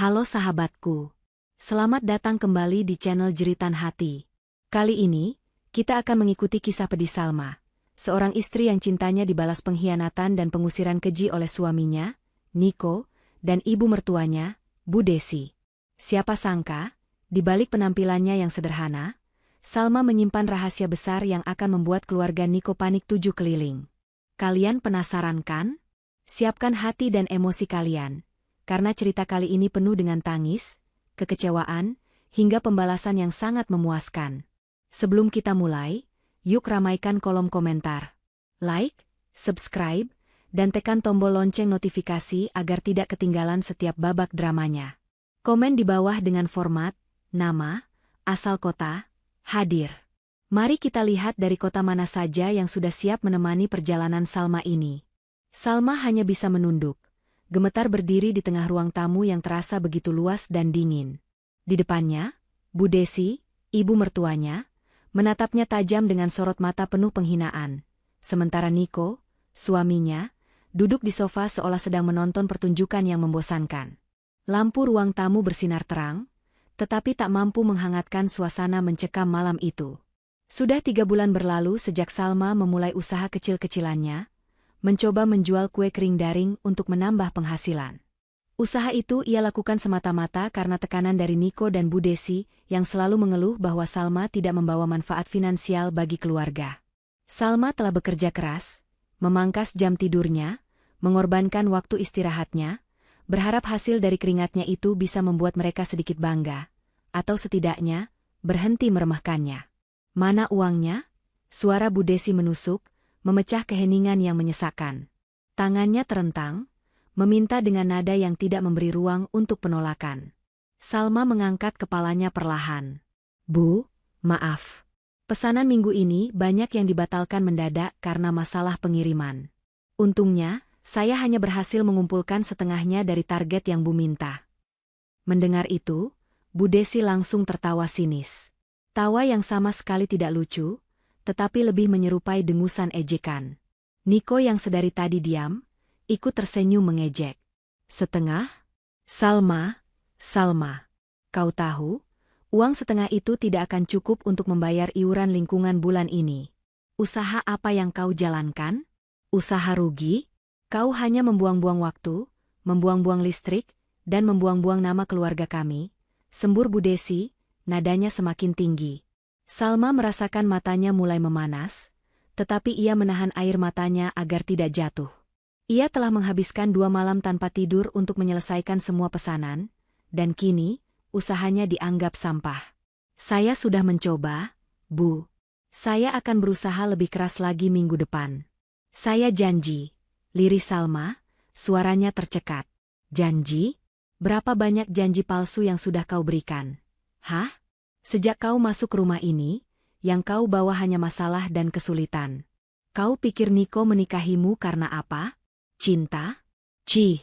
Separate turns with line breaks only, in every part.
Halo sahabatku, selamat datang kembali di channel Jeritan Hati. Kali ini, kita akan mengikuti kisah pedih Salma, seorang istri yang cintanya dibalas pengkhianatan dan pengusiran keji oleh suaminya, Niko, dan ibu mertuanya, Bu Desi. Siapa sangka, di balik penampilannya yang sederhana, Salma menyimpan rahasia besar yang akan membuat keluarga Niko panik 7 keliling. Kalian penasaran kan? Siapkan hati dan emosi kalian. Karena cerita kali ini penuh dengan tangis, kekecewaan, hingga pembalasan yang sangat memuaskan. Sebelum kita mulai, yuk ramaikan kolom komentar. Like, subscribe, dan tekan tombol lonceng notifikasi agar tidak ketinggalan setiap babak dramanya. Komen di bawah dengan format, nama, asal kota, hadir. Mari kita lihat dari kota mana saja yang sudah siap menemani perjalanan Salma ini. Salma hanya bisa menunduk. Gemetar berdiri di tengah ruang tamu yang terasa begitu luas dan dingin. Di depannya, Bu Desi, ibu mertuanya, menatapnya tajam dengan sorot mata penuh penghinaan. Sementara Niko, suaminya, duduk di sofa seolah sedang menonton pertunjukan yang membosankan. Lampu ruang tamu bersinar terang, tetapi tak mampu menghangatkan suasana mencekam malam itu. Sudah 3 bulan berlalu sejak Salma memulai usaha kecil-kecilannya, mencoba menjual kue kering daring untuk menambah penghasilan. Usaha itu ia lakukan semata-mata karena tekanan dari Niko dan Bu Desi yang selalu mengeluh bahwa Salma tidak membawa manfaat finansial bagi keluarga. Salma telah bekerja keras, memangkas jam tidurnya, mengorbankan waktu istirahatnya, berharap hasil dari keringatnya itu bisa membuat mereka sedikit bangga, atau setidaknya berhenti meremehkannya. Mana uangnya? Suara Bu Desi menusuk, memecah keheningan yang menyesakkan. Tangannya terentang, meminta dengan nada yang tidak memberi ruang untuk penolakan. Salma mengangkat kepalanya perlahan. Bu, maaf. Pesanan minggu ini banyak yang dibatalkan mendadak karena masalah pengiriman. Untungnya, saya hanya berhasil mengumpulkan setengahnya dari target yang Bu minta. Mendengar itu, Bu Desi langsung tertawa sinis. Tawa yang sama sekali tidak lucu, tetapi lebih menyerupai dengusan ejekan. Niko yang sedari tadi diam, ikut tersenyum mengejek. Setengah? Salma, kau tahu, uang setengah itu tidak akan cukup untuk membayar iuran lingkungan bulan ini. Usaha apa yang kau jalankan? Usaha rugi? Kau hanya membuang-buang waktu, membuang-buang listrik, dan membuang-buang nama keluarga kami, sembur Bu Desi, nadanya semakin tinggi. Salma merasakan matanya mulai memanas, tetapi ia menahan air matanya agar tidak jatuh. Ia telah menghabiskan 2 malam tanpa tidur untuk menyelesaikan semua pesanan, dan kini, usahanya dianggap sampah. Saya sudah mencoba, Bu. Saya akan berusaha lebih keras lagi minggu depan. Saya janji, lirih Salma, suaranya tercekat. Janji? Berapa banyak janji palsu yang sudah kau berikan? Hah? Sejak kau masuk rumah ini, yang kau bawa hanya masalah dan kesulitan. Kau pikir Niko menikahimu karena apa? Cinta? Cih.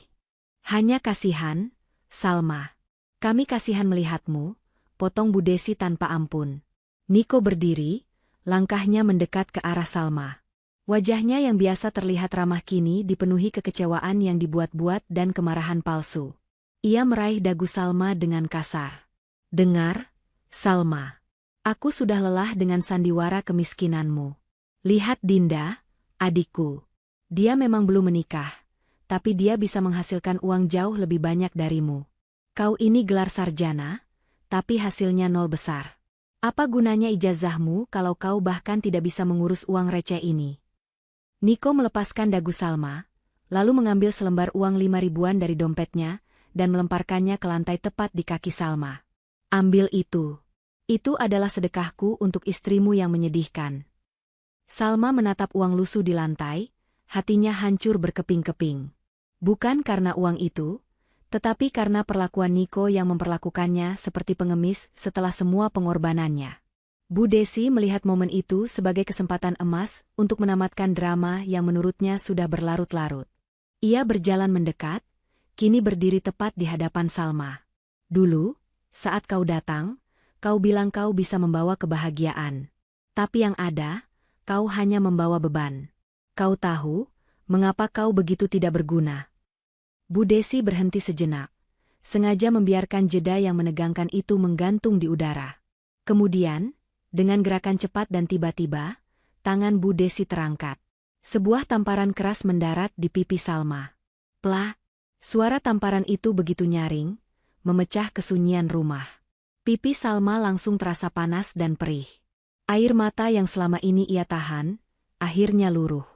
Hanya kasihan, Salma. Kami kasihan melihatmu, potong Bu Desi tanpa ampun. Niko berdiri, langkahnya mendekat ke arah Salma. Wajahnya yang biasa terlihat ramah kini dipenuhi kekecewaan yang dibuat-buat dan kemarahan palsu. Ia meraih dagu Salma dengan kasar. Dengar, Salma, aku sudah lelah dengan sandiwara kemiskinanmu. Lihat Dinda, adikku. Dia memang belum menikah, tapi dia bisa menghasilkan uang jauh lebih banyak darimu. Kau ini gelar sarjana, tapi hasilnya nol besar. Apa gunanya ijazahmu kalau kau bahkan tidak bisa mengurus uang receh ini? Niko melepaskan dagu Salma, lalu mengambil selembar uang 5 ribuan dari dompetnya, dan melemparkannya ke lantai tepat di kaki Salma. Ambil itu. Itu adalah sedekahku untuk istrimu yang menyedihkan. Salma menatap uang lusuh di lantai, hatinya hancur berkeping-keping. Bukan karena uang itu, tetapi karena perlakuan Niko yang memperlakukannya seperti pengemis setelah semua pengorbanannya. Bu Desi melihat momen itu sebagai kesempatan emas untuk menamatkan drama yang menurutnya sudah berlarut-larut. Ia berjalan mendekat, kini berdiri tepat di hadapan Salma. Dulu, saat kau datang, kau bilang kau bisa membawa kebahagiaan. Tapi yang ada, kau hanya membawa beban. Kau tahu, mengapa kau begitu tidak berguna? Bu Desi berhenti sejenak. sengaja membiarkan jeda yang menegangkan itu menggantung di udara. Kemudian, dengan gerakan cepat dan tiba-tiba, tangan Bu Desi terangkat. Sebuah tamparan keras mendarat di pipi Salma. Plah! Suara tamparan itu begitu nyaring, memecah kesunyian rumah. Pipi Salma langsung terasa panas dan perih. Air mata yang selama ini ia tahan, akhirnya luruh.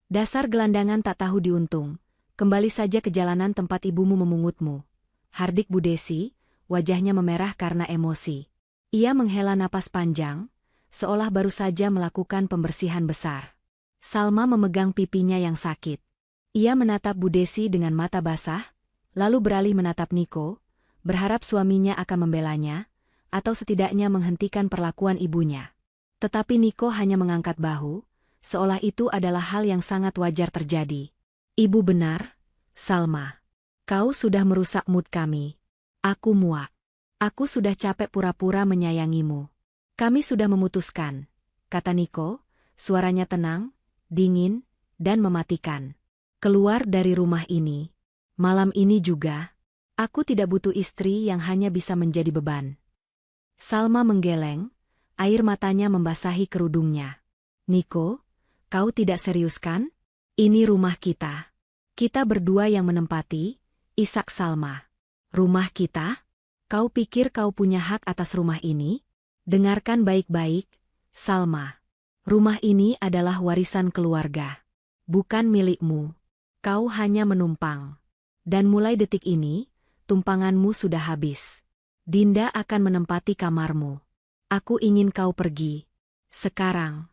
Dasar gelandangan tak tahu diuntung, kembali saja ke jalanan tempat ibumu memungutmu. Hardik Bu Desi, wajahnya memerah karena emosi. Ia menghela napas panjang, seolah baru saja melakukan pembersihan besar. Salma memegang pipinya yang sakit. Ia menatap Bu Desi dengan mata basah, lalu beralih menatap Niko, berharap suaminya akan membelanya, atau setidaknya menghentikan perlakuan ibunya. Tetapi Niko hanya mengangkat bahu, seolah itu adalah hal yang sangat wajar terjadi. Ibu benar, Salma. Kau sudah merusak mood kami. Aku muak. Aku sudah capek pura-pura menyayangimu. Kami sudah memutuskan, kata Niko, suaranya tenang, dingin, dan mematikan. Keluar dari rumah ini. Malam ini juga. Aku tidak butuh istri yang hanya bisa menjadi beban. Salma menggeleng, air matanya membasahi kerudungnya. Niko, kau tidak serius kan? Ini rumah kita. Kita berdua yang menempati, isak Salma. Rumah kita? Kau pikir kau punya hak atas rumah ini? Dengarkan baik-baik, Salma. Rumah ini adalah warisan keluarga. Bukan milikmu. Kau hanya menumpang. Dan mulai detik ini, tumpanganmu sudah habis. Dinda akan menempati kamarmu. Aku ingin kau pergi. Sekarang.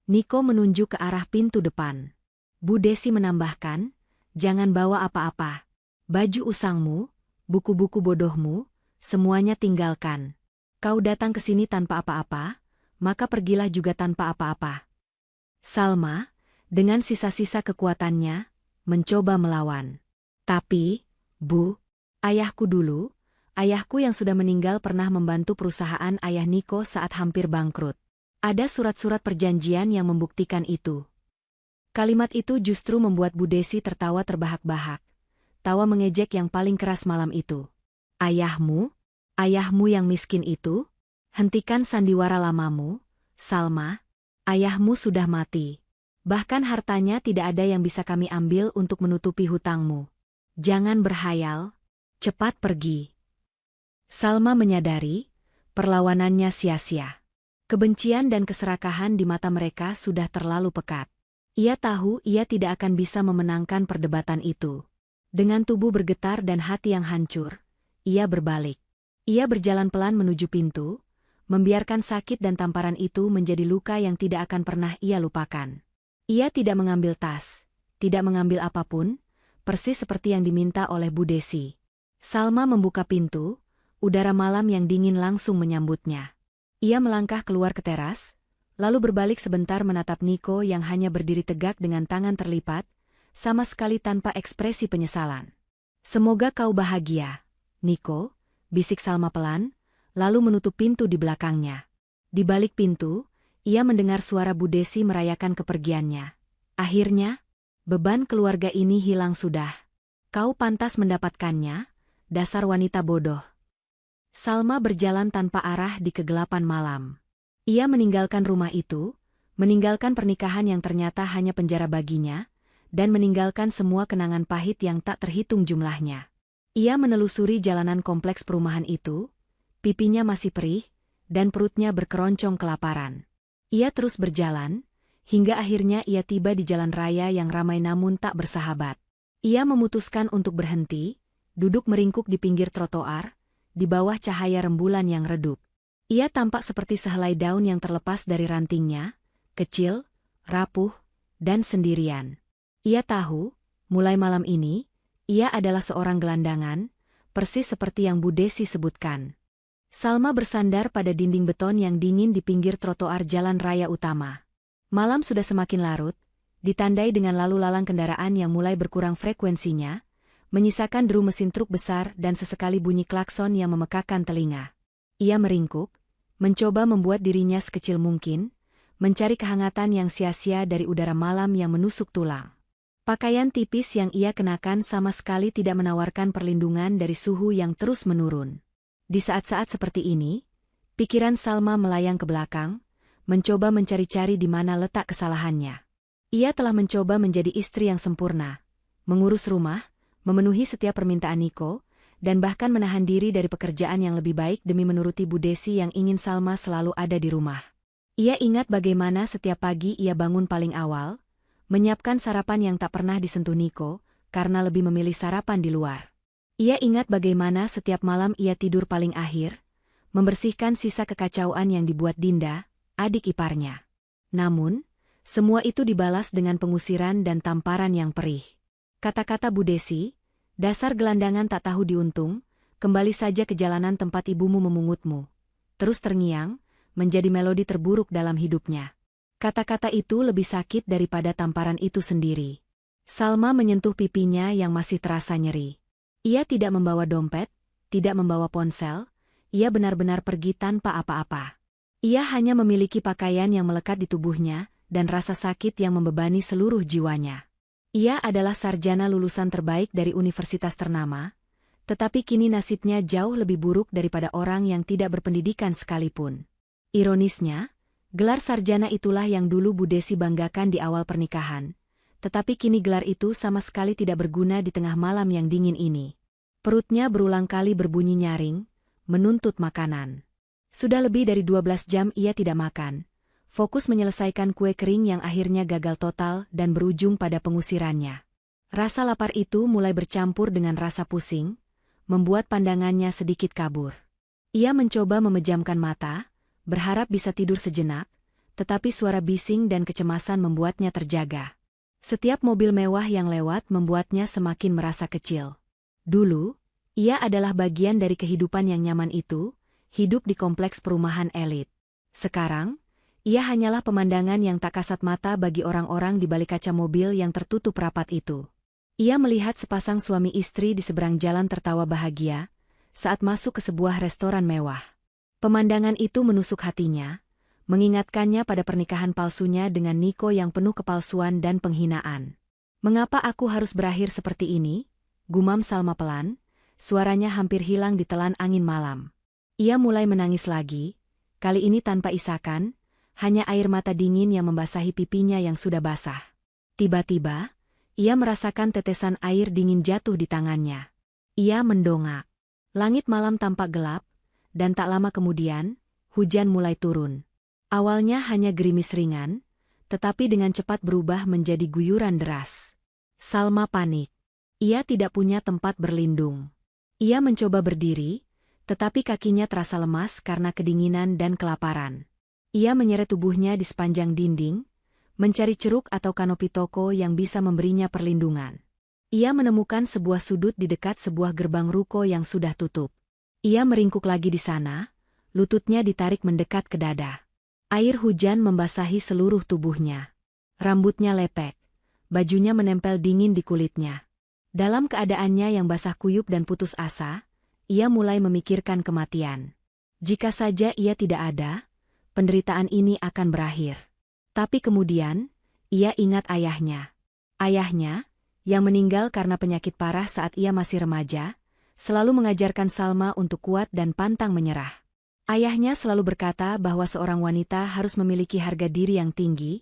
Niko menunjuk ke arah pintu depan. Bu Desi menambahkan, jangan bawa apa-apa. Baju usangmu, buku-buku bodohmu, semuanya tinggalkan. Kau datang ke sini tanpa apa-apa, maka pergilah juga tanpa apa-apa. Salma, dengan sisa-sisa kekuatannya, mencoba melawan. Tapi, Bu, ayahku dulu, ayahku yang sudah meninggal pernah membantu perusahaan ayah Niko saat hampir bangkrut. Ada surat-surat perjanjian yang membuktikan itu. Kalimat itu justru membuat Bu Desi tertawa terbahak-bahak. Tawa mengejek yang paling keras malam itu. Ayahmu? Ayahmu yang miskin itu? Hentikan sandiwara lamamu, Salma. Ayahmu sudah mati. Bahkan hartanya tidak ada yang bisa kami ambil untuk menutupi hutangmu. Jangan berhayal, cepat pergi. Salma menyadari, perlawanannya sia-sia. Kebencian dan keserakahan di mata mereka sudah terlalu pekat. Ia tahu ia tidak akan bisa memenangkan perdebatan itu. Dengan tubuh bergetar dan hati yang hancur, ia berbalik. Ia berjalan pelan menuju pintu, membiarkan sakit dan tamparan itu menjadi luka yang tidak akan pernah ia lupakan. Ia tidak mengambil tas, tidak mengambil apapun, persis seperti yang diminta oleh Bu Desi. Salma membuka pintu, udara malam yang dingin langsung menyambutnya. Ia melangkah keluar ke teras, lalu berbalik sebentar menatap Niko yang hanya berdiri tegak dengan tangan terlipat, sama sekali tanpa ekspresi penyesalan. Semoga kau bahagia, Niko, bisik Salma pelan, lalu menutup pintu di belakangnya. Di balik pintu, ia mendengar suara Bu Desi merayakan kepergiannya. Akhirnya, beban keluarga ini hilang sudah. Kau pantas mendapatkannya, dasar wanita bodoh. Salma berjalan tanpa arah di kegelapan malam. Ia meninggalkan rumah itu, meninggalkan pernikahan yang ternyata hanya penjara baginya, dan meninggalkan semua kenangan pahit yang tak terhitung jumlahnya. Ia menelusuri jalanan kompleks perumahan itu, pipinya masih perih, dan perutnya berkeroncong kelaparan. Ia terus berjalan, hingga akhirnya ia tiba di jalan raya yang ramai namun tak bersahabat. Ia memutuskan untuk berhenti, duduk meringkuk di pinggir trotoar, di bawah cahaya rembulan yang redup. Ia tampak seperti sehelai daun yang terlepas dari rantingnya, kecil, rapuh, dan sendirian. Ia tahu, mulai malam ini, ia adalah seorang gelandangan, persis seperti yang Bu Desi sebutkan. Salma bersandar pada dinding beton yang dingin di pinggir trotoar jalan raya utama. Malam sudah semakin larut, ditandai dengan lalu lalang kendaraan yang mulai berkurang frekuensinya, menyisakan deru mesin truk besar dan sesekali bunyi klakson yang memekakan telinga. Ia meringkuk, mencoba membuat dirinya sekecil mungkin, mencari kehangatan yang sia-sia dari udara malam yang menusuk tulang. Pakaian tipis yang ia kenakan sama sekali tidak menawarkan perlindungan dari suhu yang terus menurun. Di saat-saat seperti ini, pikiran Salma melayang ke belakang, mencoba mencari-cari di mana letak kesalahannya. Ia telah mencoba menjadi istri yang sempurna, mengurus rumah, memenuhi setiap permintaan Niko, dan bahkan menahan diri dari pekerjaan yang lebih baik demi menuruti Bu Desi yang ingin Salma selalu ada di rumah. Ia ingat bagaimana setiap pagi ia bangun paling awal, menyiapkan sarapan yang tak pernah disentuh Niko, karena lebih memilih sarapan di luar. Ia ingat bagaimana setiap malam ia tidur paling akhir, membersihkan sisa kekacauan yang dibuat Dinda, adik iparnya. Namun, semua itu dibalas dengan pengusiran dan tamparan yang perih. Kata-kata Bu Desi, dasar gelandangan tak tahu diuntung, kembali saja ke jalanan tempat ibumu memungutmu. Terus terngiang, menjadi melodi terburuk dalam hidupnya. Kata-kata itu lebih sakit daripada tamparan itu sendiri. Salma menyentuh pipinya yang masih terasa nyeri. Ia tidak membawa dompet, tidak membawa ponsel, ia benar-benar pergi tanpa apa-apa. Ia hanya memiliki pakaian yang melekat di tubuhnya, dan rasa sakit yang membebani seluruh jiwanya. Ia adalah sarjana lulusan terbaik dari universitas ternama, tetapi kini nasibnya jauh lebih buruk daripada orang yang tidak berpendidikan sekalipun. Ironisnya, gelar sarjana itulah yang dulu Bu Desi banggakan di awal pernikahan, tetapi kini gelar itu sama sekali tidak berguna di tengah malam yang dingin ini. Perutnya berulang kali berbunyi nyaring, menuntut makanan. Sudah lebih dari 12 jam ia tidak makan, fokus menyelesaikan kue kering yang akhirnya gagal total dan berujung pada pengusirannya. Rasa lapar itu mulai bercampur dengan rasa pusing, membuat pandangannya sedikit kabur. Ia mencoba memejamkan mata, berharap bisa tidur sejenak, tetapi suara bising dan kecemasan membuatnya terjaga. Setiap mobil mewah yang lewat membuatnya semakin merasa kecil. Dulu, ia adalah bagian dari kehidupan yang nyaman itu, hidup di kompleks perumahan elit. Sekarang, ia hanyalah pemandangan yang tak kasat mata bagi orang-orang di balik kaca mobil yang tertutup rapat itu. Ia melihat sepasang suami istri di seberang jalan tertawa bahagia saat masuk ke sebuah restoran mewah. Pemandangan itu menusuk hatinya, mengingatkannya pada pernikahan palsunya dengan Niko yang penuh kepalsuan dan penghinaan. "Mengapa aku harus berakhir seperti ini?" gumam Salma pelan, suaranya hampir hilang ditelan angin malam. Ia mulai menangis lagi, kali ini tanpa isakan, hanya air mata dingin yang membasahi pipinya yang sudah basah. Tiba-tiba, ia merasakan tetesan air dingin jatuh di tangannya. Ia mendongak. Langit malam tampak gelap, dan tak lama kemudian, hujan mulai turun. Awalnya hanya gerimis ringan, tetapi dengan cepat berubah menjadi guyuran deras. Salma panik. Ia tidak punya tempat berlindung. Ia mencoba berdiri, tetapi kakinya terasa lemas karena kedinginan dan kelaparan. Ia menyeret tubuhnya di sepanjang dinding, mencari ceruk atau kanopi toko yang bisa memberinya perlindungan. Ia menemukan sebuah sudut di dekat sebuah gerbang ruko yang sudah tutup. Ia meringkuk lagi di sana, lututnya ditarik mendekat ke dada. Air hujan membasahi seluruh tubuhnya. Rambutnya lepek, bajunya menempel dingin di kulitnya. Dalam keadaannya yang basah kuyup dan putus asa, ia mulai memikirkan kematian. Jika saja ia tidak ada, penderitaan ini akan berakhir. Tapi kemudian, ia ingat ayahnya. Ayahnya, yang meninggal karena penyakit parah saat ia masih remaja, selalu mengajarkan Salma untuk kuat dan pantang menyerah. Ayahnya selalu berkata bahwa seorang wanita harus memiliki harga diri yang tinggi,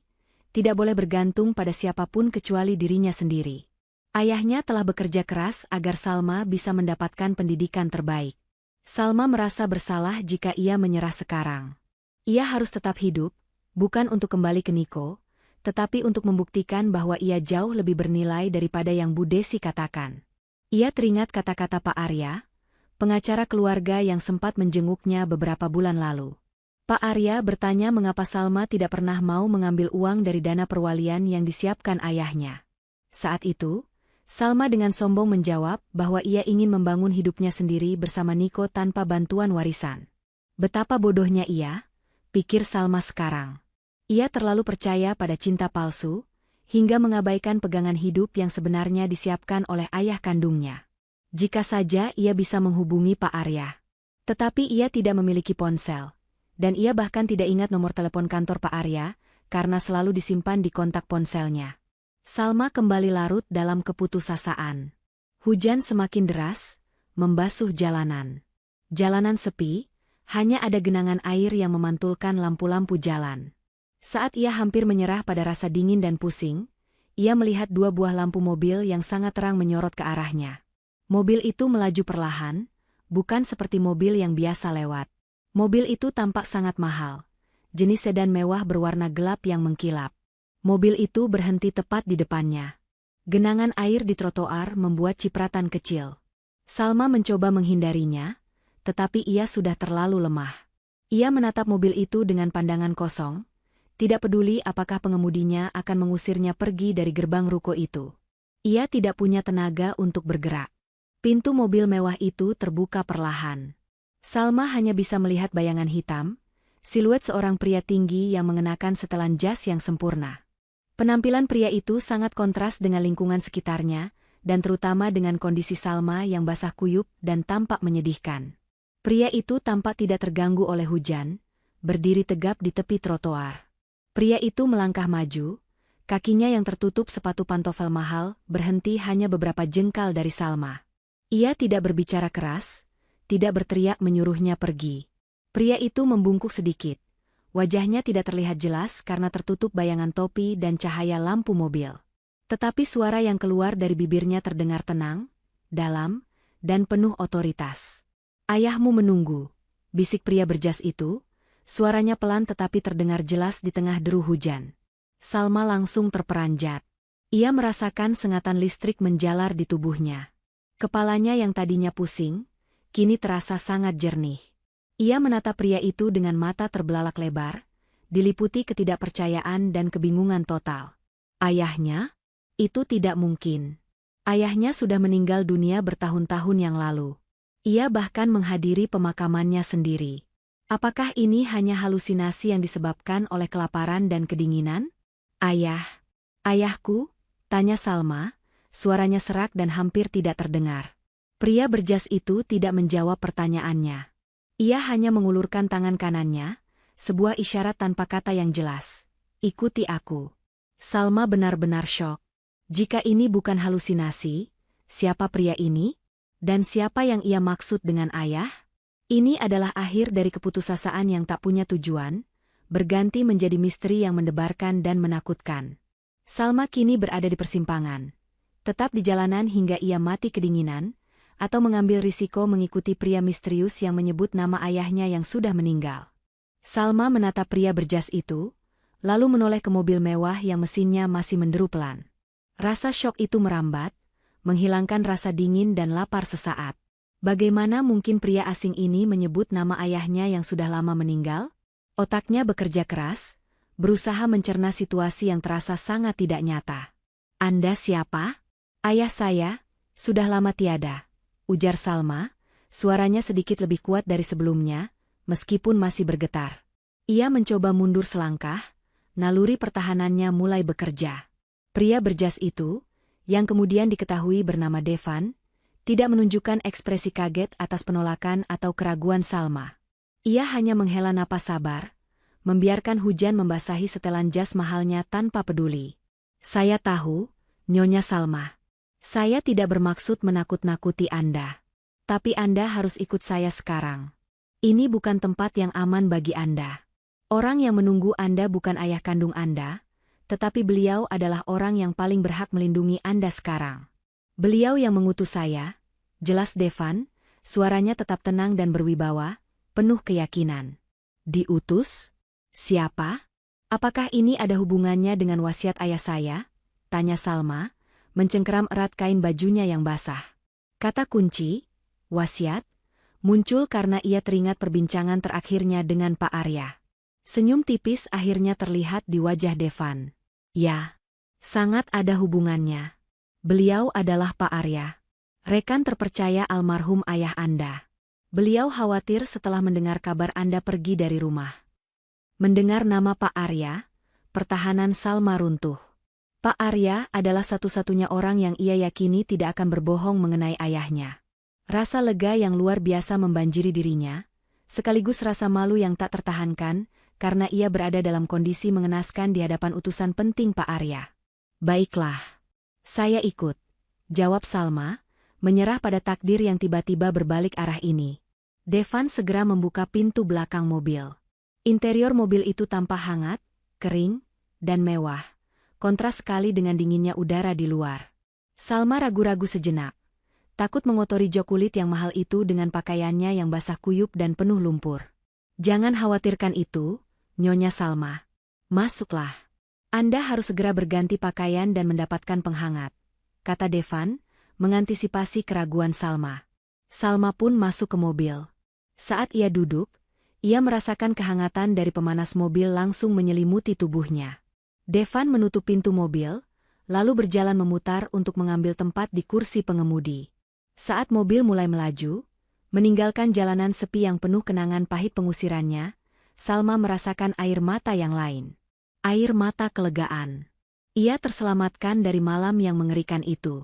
tidak boleh bergantung pada siapapun kecuali dirinya sendiri. Ayahnya telah bekerja keras agar Salma bisa mendapatkan pendidikan terbaik. Salma merasa bersalah jika ia menyerah sekarang. Ia harus tetap hidup, bukan untuk kembali ke Niko, tetapi untuk membuktikan bahwa ia jauh lebih bernilai daripada yang Bu Desi katakan. Ia teringat kata-kata Pak Arya, pengacara keluarga yang sempat menjenguknya beberapa bulan lalu. Pak Arya bertanya mengapa Salma tidak pernah mau mengambil uang dari dana perwalian yang disiapkan ayahnya. Saat itu, Salma dengan sombong menjawab bahwa ia ingin membangun hidupnya sendiri bersama Niko tanpa bantuan warisan. Betapa bodohnya ia, pikir Salma sekarang. Ia terlalu percaya pada cinta palsu, hingga mengabaikan pegangan hidup yang sebenarnya disiapkan oleh ayah kandungnya. Jika saja ia bisa menghubungi Pak Arya. Tetapi ia tidak memiliki ponsel, dan ia bahkan tidak ingat nomor telepon kantor Pak Arya, karena selalu disimpan di kontak ponselnya. Salma kembali larut dalam keputusasaan. Hujan semakin deras, membasuh jalanan. Jalanan sepi, hanya ada genangan air yang memantulkan lampu-lampu jalan. Saat ia hampir menyerah pada rasa dingin dan pusing, ia melihat dua buah lampu mobil yang sangat terang menyorot ke arahnya. Mobil itu melaju perlahan, bukan seperti mobil yang biasa lewat. Mobil itu tampak sangat mahal, jenis sedan mewah berwarna gelap yang mengkilap. Mobil itu berhenti tepat di depannya. Genangan air di trotoar membuat cipratan kecil. Salma mencoba menghindarinya, tetapi ia sudah terlalu lemah. Ia menatap mobil itu dengan pandangan kosong, tidak peduli apakah pengemudinya akan mengusirnya pergi dari gerbang ruko itu. Ia tidak punya tenaga untuk bergerak. Pintu mobil mewah itu terbuka perlahan. Salma hanya bisa melihat bayangan hitam, siluet seorang pria tinggi yang mengenakan setelan jas yang sempurna. Penampilan pria itu sangat kontras dengan lingkungan sekitarnya, dan terutama dengan kondisi Salma yang basah kuyup dan tampak menyedihkan. Pria itu tampak tidak terganggu oleh hujan, berdiri tegap di tepi trotoar. Pria itu melangkah maju, kakinya yang tertutup sepatu pantofel mahal berhenti hanya beberapa jengkal dari Salma. Ia tidak berbicara keras, tidak berteriak menyuruhnya pergi. Pria itu membungkuk sedikit. Wajahnya tidak terlihat jelas karena tertutup bayangan topi dan cahaya lampu mobil. Tetapi suara yang keluar dari bibirnya terdengar tenang, dalam, dan penuh otoritas. "Ayahmu menunggu," bisik pria berjas itu, suaranya pelan tetapi terdengar jelas di tengah deru hujan. Salma langsung terperanjat. Ia merasakan sengatan listrik menjalar di tubuhnya. Kepalanya yang tadinya pusing, kini terasa sangat jernih. Ia menatap pria itu dengan mata terbelalak lebar, diliputi ketidakpercayaan dan kebingungan total. Ayahnya? Itu tidak mungkin. Ayahnya sudah meninggal dunia bertahun-tahun yang lalu. Ia bahkan menghadiri pemakamannya sendiri. Apakah ini hanya halusinasi yang disebabkan oleh kelaparan dan kedinginan? "Ayah, ayahku?" tanya Salma, suaranya serak dan hampir tidak terdengar. Pria berjas itu tidak menjawab pertanyaannya. Ia hanya mengulurkan tangan kanannya, sebuah isyarat tanpa kata yang jelas. "Ikuti aku." Salma benar-benar syok. Jika ini bukan halusinasi, siapa pria ini? Dan siapa yang ia maksud dengan ayah? Ini adalah akhir dari keputusasaan yang tak punya tujuan, berganti menjadi misteri yang mendebarkan dan menakutkan. Salma kini berada di persimpangan. Tetap di jalanan hingga ia mati kedinginan, atau mengambil risiko mengikuti pria misterius yang menyebut nama ayahnya yang sudah meninggal. Salma menatap pria berjas itu, lalu menoleh ke mobil mewah yang mesinnya masih menderu pelan. Rasa syok itu merambat, menghilangkan rasa dingin dan lapar sesaat. Bagaimana mungkin pria asing ini menyebut nama ayahnya yang sudah lama meninggal? Otaknya bekerja keras, berusaha mencerna situasi yang terasa sangat tidak nyata. "Anda siapa?" "Ayah saya, sudah lama tiada," ujar Salma, suaranya sedikit lebih kuat dari sebelumnya, meskipun masih bergetar. Ia mencoba mundur selangkah, naluri pertahanannya mulai bekerja. Pria berjas itu, yang kemudian diketahui bernama Devan, tidak menunjukkan ekspresi kaget atas penolakan atau keraguan Salma. Ia hanya menghela napas sabar, membiarkan hujan membasahi setelan jas mahalnya tanpa peduli. "Saya tahu, Nyonya Salma. Saya tidak bermaksud menakut-nakuti Anda. Tapi Anda harus ikut saya sekarang. Ini bukan tempat yang aman bagi Anda. Orang yang menunggu Anda bukan ayah kandung Anda, tetapi beliau adalah orang yang paling berhak melindungi Anda sekarang. Beliau yang mengutus saya," jelas Devan, suaranya tetap tenang dan berwibawa, penuh keyakinan. "Diutus? Siapa? Apakah ini ada hubungannya dengan wasiat ayah saya?" tanya Salma, mencengkeram erat kain bajunya yang basah. Kata kunci, wasiat, muncul karena ia teringat perbincangan terakhirnya dengan Pak Arya. Senyum tipis akhirnya terlihat di wajah Devan. "Ya, sangat ada hubungannya. Beliau adalah Pak Arya, rekan terpercaya almarhum ayah Anda. Beliau khawatir setelah mendengar kabar Anda pergi dari rumah." Mendengar nama Pak Arya, pertahanan Salma runtuh. Pak Arya adalah satu-satunya orang yang ia yakini tidak akan berbohong mengenai ayahnya. Rasa lega yang luar biasa membanjiri dirinya, sekaligus rasa malu yang tak tertahankan, karena ia berada dalam kondisi mengenaskan di hadapan utusan penting Pak Arya. Baiklah. Saya ikut, jawab Salma, menyerah pada takdir yang tiba-tiba berbalik arah ini. Devan segera membuka pintu belakang mobil. Interior mobil itu tampak hangat, kering, dan mewah, kontras sekali dengan dinginnya udara di luar. Salma ragu-ragu sejenak, takut mengotori jok kulit yang mahal itu dengan pakaiannya yang basah kuyup dan penuh lumpur. Jangan khawatirkan itu, Nyonya Salma. Masuklah. Anda harus segera berganti pakaian dan mendapatkan penghangat, kata Devan, mengantisipasi keraguan Salma. Salma pun masuk ke mobil. Saat ia duduk, ia merasakan kehangatan dari pemanas mobil langsung menyelimuti tubuhnya. Devan menutup pintu mobil, lalu berjalan memutar untuk mengambil tempat di kursi pengemudi. Saat mobil mulai melaju, meninggalkan jalanan sepi yang penuh kenangan pahit pengusirannya, Salma merasakan air mata yang lain. Air mata kelegaan. Ia terselamatkan dari malam yang mengerikan itu.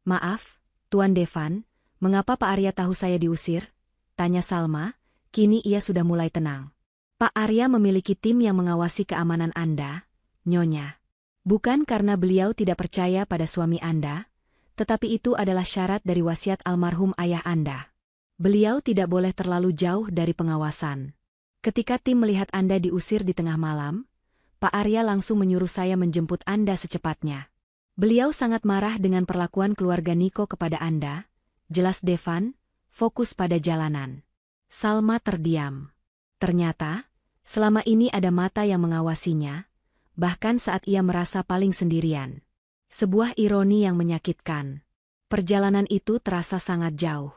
Maaf, Tuan Devan, mengapa Pak Arya tahu saya diusir? Tanya Salma, kini ia sudah mulai tenang. Pak Arya memiliki tim yang mengawasi keamanan Anda, Nyonya. Bukan karena beliau tidak percaya pada suami Anda, tetapi itu adalah syarat dari wasiat almarhum ayah Anda. Beliau tidak boleh terlalu jauh dari pengawasan. Ketika tim melihat Anda diusir di tengah malam, Pak Arya langsung menyuruh saya menjemput Anda secepatnya. Beliau sangat marah dengan perlakuan keluarga Niko kepada Anda, jelas Devan, fokus pada jalanan. Salma terdiam. Ternyata, selama ini ada mata yang mengawasinya, bahkan saat ia merasa paling sendirian. Sebuah ironi yang menyakitkan. Perjalanan itu terasa sangat jauh.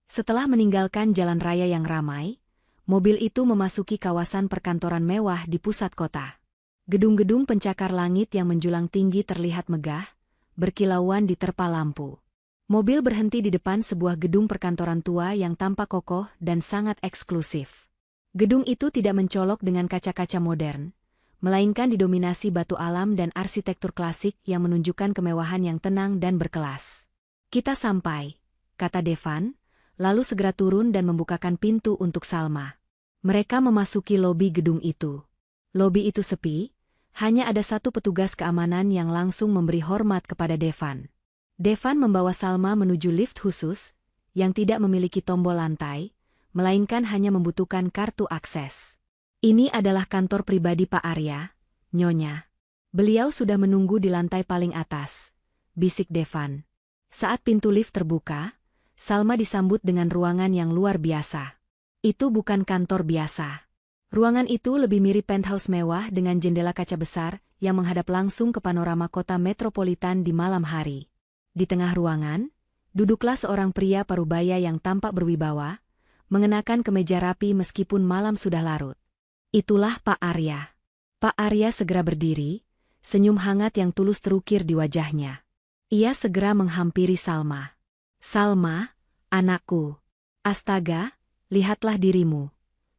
Setelah meninggalkan jalan raya yang ramai, mobil itu memasuki kawasan perkantoran mewah di pusat kota. Gedung-gedung pencakar langit yang menjulang tinggi terlihat megah, berkilauan diterpa lampu. Mobil berhenti di depan sebuah gedung perkantoran tua yang tampak kokoh dan sangat eksklusif. Gedung itu tidak mencolok dengan kaca-kaca modern, melainkan didominasi batu alam dan arsitektur klasik yang menunjukkan kemewahan yang tenang dan berkelas. Kita sampai, kata Devan, lalu segera turun dan membukakan pintu untuk Salma. Mereka memasuki lobi gedung itu. Lobi itu sepi, hanya ada satu petugas keamanan yang langsung memberi hormat kepada Devan. Devan membawa Salma menuju lift khusus, yang tidak memiliki tombol lantai, melainkan hanya membutuhkan kartu akses. Ini adalah kantor pribadi Pak Arya, Nyonya. Beliau sudah menunggu di lantai paling atas, bisik Devan. Saat pintu lift terbuka, Salma disambut dengan ruangan yang luar biasa. Itu bukan kantor biasa. Ruangan itu lebih mirip penthouse mewah dengan jendela kaca besar yang menghadap langsung ke panorama kota metropolitan di malam hari. Di tengah ruangan, duduklah seorang pria parubaya yang tampak berwibawa, mengenakan kemeja rapi meskipun malam sudah larut. Itulah Pak Arya. Pak Arya segera berdiri, senyum hangat yang tulus terukir di wajahnya. Ia segera menghampiri Salma. Salma, anakku. Astaga, lihatlah dirimu,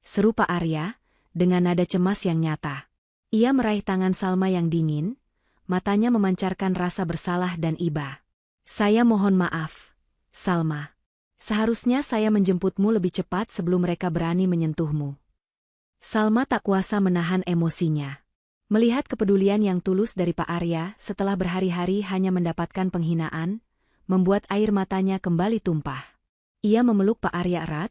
seru Pak Arya, dengan nada cemas yang nyata. Ia meraih tangan Salma yang dingin, matanya memancarkan rasa bersalah dan iba. Saya mohon maaf, Salma. Seharusnya saya menjemputmu lebih cepat sebelum mereka berani menyentuhmu. Salma tak kuasa menahan emosinya. Melihat kepedulian yang tulus dari Pak Arya setelah berhari-hari hanya mendapatkan penghinaan, membuat air matanya kembali tumpah. Ia memeluk Pak Arya erat,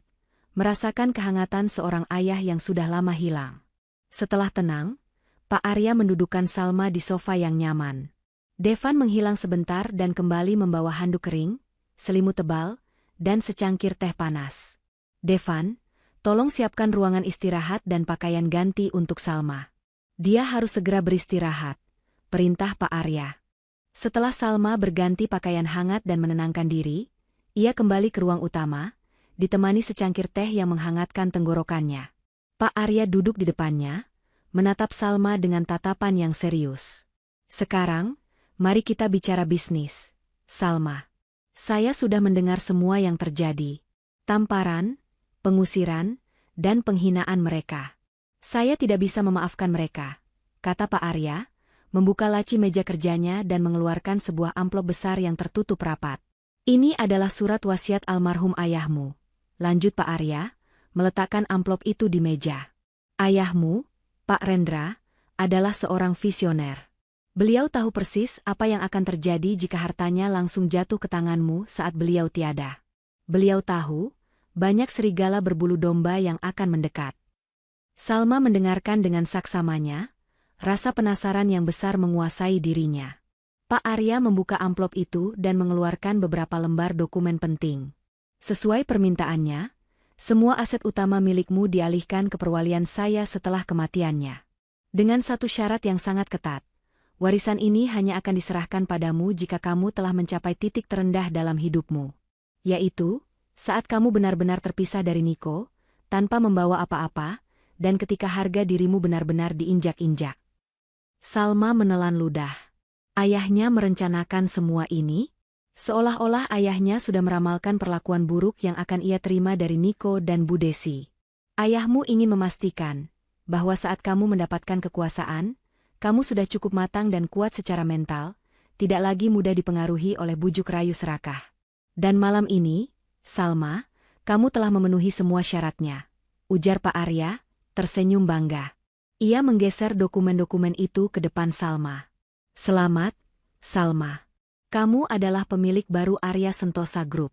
merasakan kehangatan seorang ayah yang sudah lama hilang. Setelah tenang, Pak Arya mendudukkan Salma di sofa yang nyaman. Devan menghilang sebentar dan kembali membawa handuk kering, selimut tebal, dan secangkir teh panas. Devan, tolong siapkan ruangan istirahat dan pakaian ganti untuk Salma. Dia harus segera beristirahat, perintah Pak Arya. Setelah Salma berganti pakaian hangat dan menenangkan diri, ia kembali ke ruang utama, ditemani secangkir teh yang menghangatkan tenggorokannya. Pak Arya duduk di depannya, menatap Salma dengan tatapan yang serius. Sekarang, mari kita bicara bisnis, Salma. Saya sudah mendengar semua yang terjadi. Tamparan, pengusiran, dan penghinaan mereka. Saya tidak bisa memaafkan mereka, kata Pak Arya, membuka laci meja kerjanya dan mengeluarkan sebuah amplop besar yang tertutup rapat. Ini adalah surat wasiat almarhum ayahmu, lanjut Pak Arya, meletakkan amplop itu di meja. Ayahmu, Pak Rendra, adalah seorang visioner. Beliau tahu persis apa yang akan terjadi jika hartanya langsung jatuh ke tanganmu saat beliau tiada. Beliau tahu, banyak serigala berbulu domba yang akan mendekat. Salma mendengarkan dengan saksamanya, rasa penasaran yang besar menguasai dirinya. Pak Arya membuka amplop itu dan mengeluarkan beberapa lembar dokumen penting. Sesuai permintaannya, semua aset utama milikmu dialihkan ke perwalian saya setelah kematiannya. Dengan satu syarat yang sangat ketat. Warisan ini hanya akan diserahkan padamu jika kamu telah mencapai titik terendah dalam hidupmu. Yaitu, saat kamu benar-benar terpisah dari Niko, tanpa membawa apa-apa, dan ketika harga dirimu benar-benar diinjak-injak. Salma menelan ludah. Ayahnya merencanakan semua ini? Seolah-olah ayahnya sudah meramalkan perlakuan buruk yang akan ia terima dari Niko dan Bu Desi. Ayahmu ingin memastikan bahwa saat kamu mendapatkan kekuasaan, kamu sudah cukup matang dan kuat secara mental, tidak lagi mudah dipengaruhi oleh bujuk rayu serakah. Dan malam ini, Salma, kamu telah memenuhi semua syaratnya, ujar Pak Arya, tersenyum bangga. Ia menggeser dokumen-dokumen itu ke depan Salma. Selamat, Salma. Kamu adalah pemilik baru Arya Sentosa Group.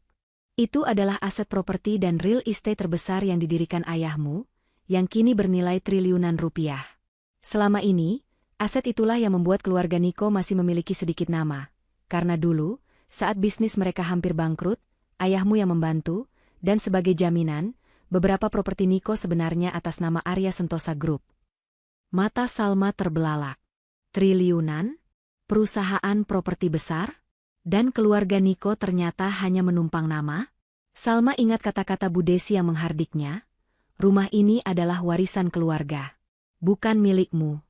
Itu adalah aset properti dan real estate terbesar yang didirikan ayahmu, yang kini bernilai triliunan rupiah. Selama ini, aset itulah yang membuat keluarga Niko masih memiliki sedikit nama. Karena dulu, saat bisnis mereka hampir bangkrut, ayahmu yang membantu, dan sebagai jaminan, beberapa properti Niko sebenarnya atas nama Arya Sentosa Group. Mata Salma terbelalak. Triliunan? Perusahaan properti besar? Dan keluarga Niko ternyata hanya menumpang nama? Salma ingat kata-kata Bu Desi yang menghardiknya. Rumah ini adalah warisan keluarga. Bukan milikmu.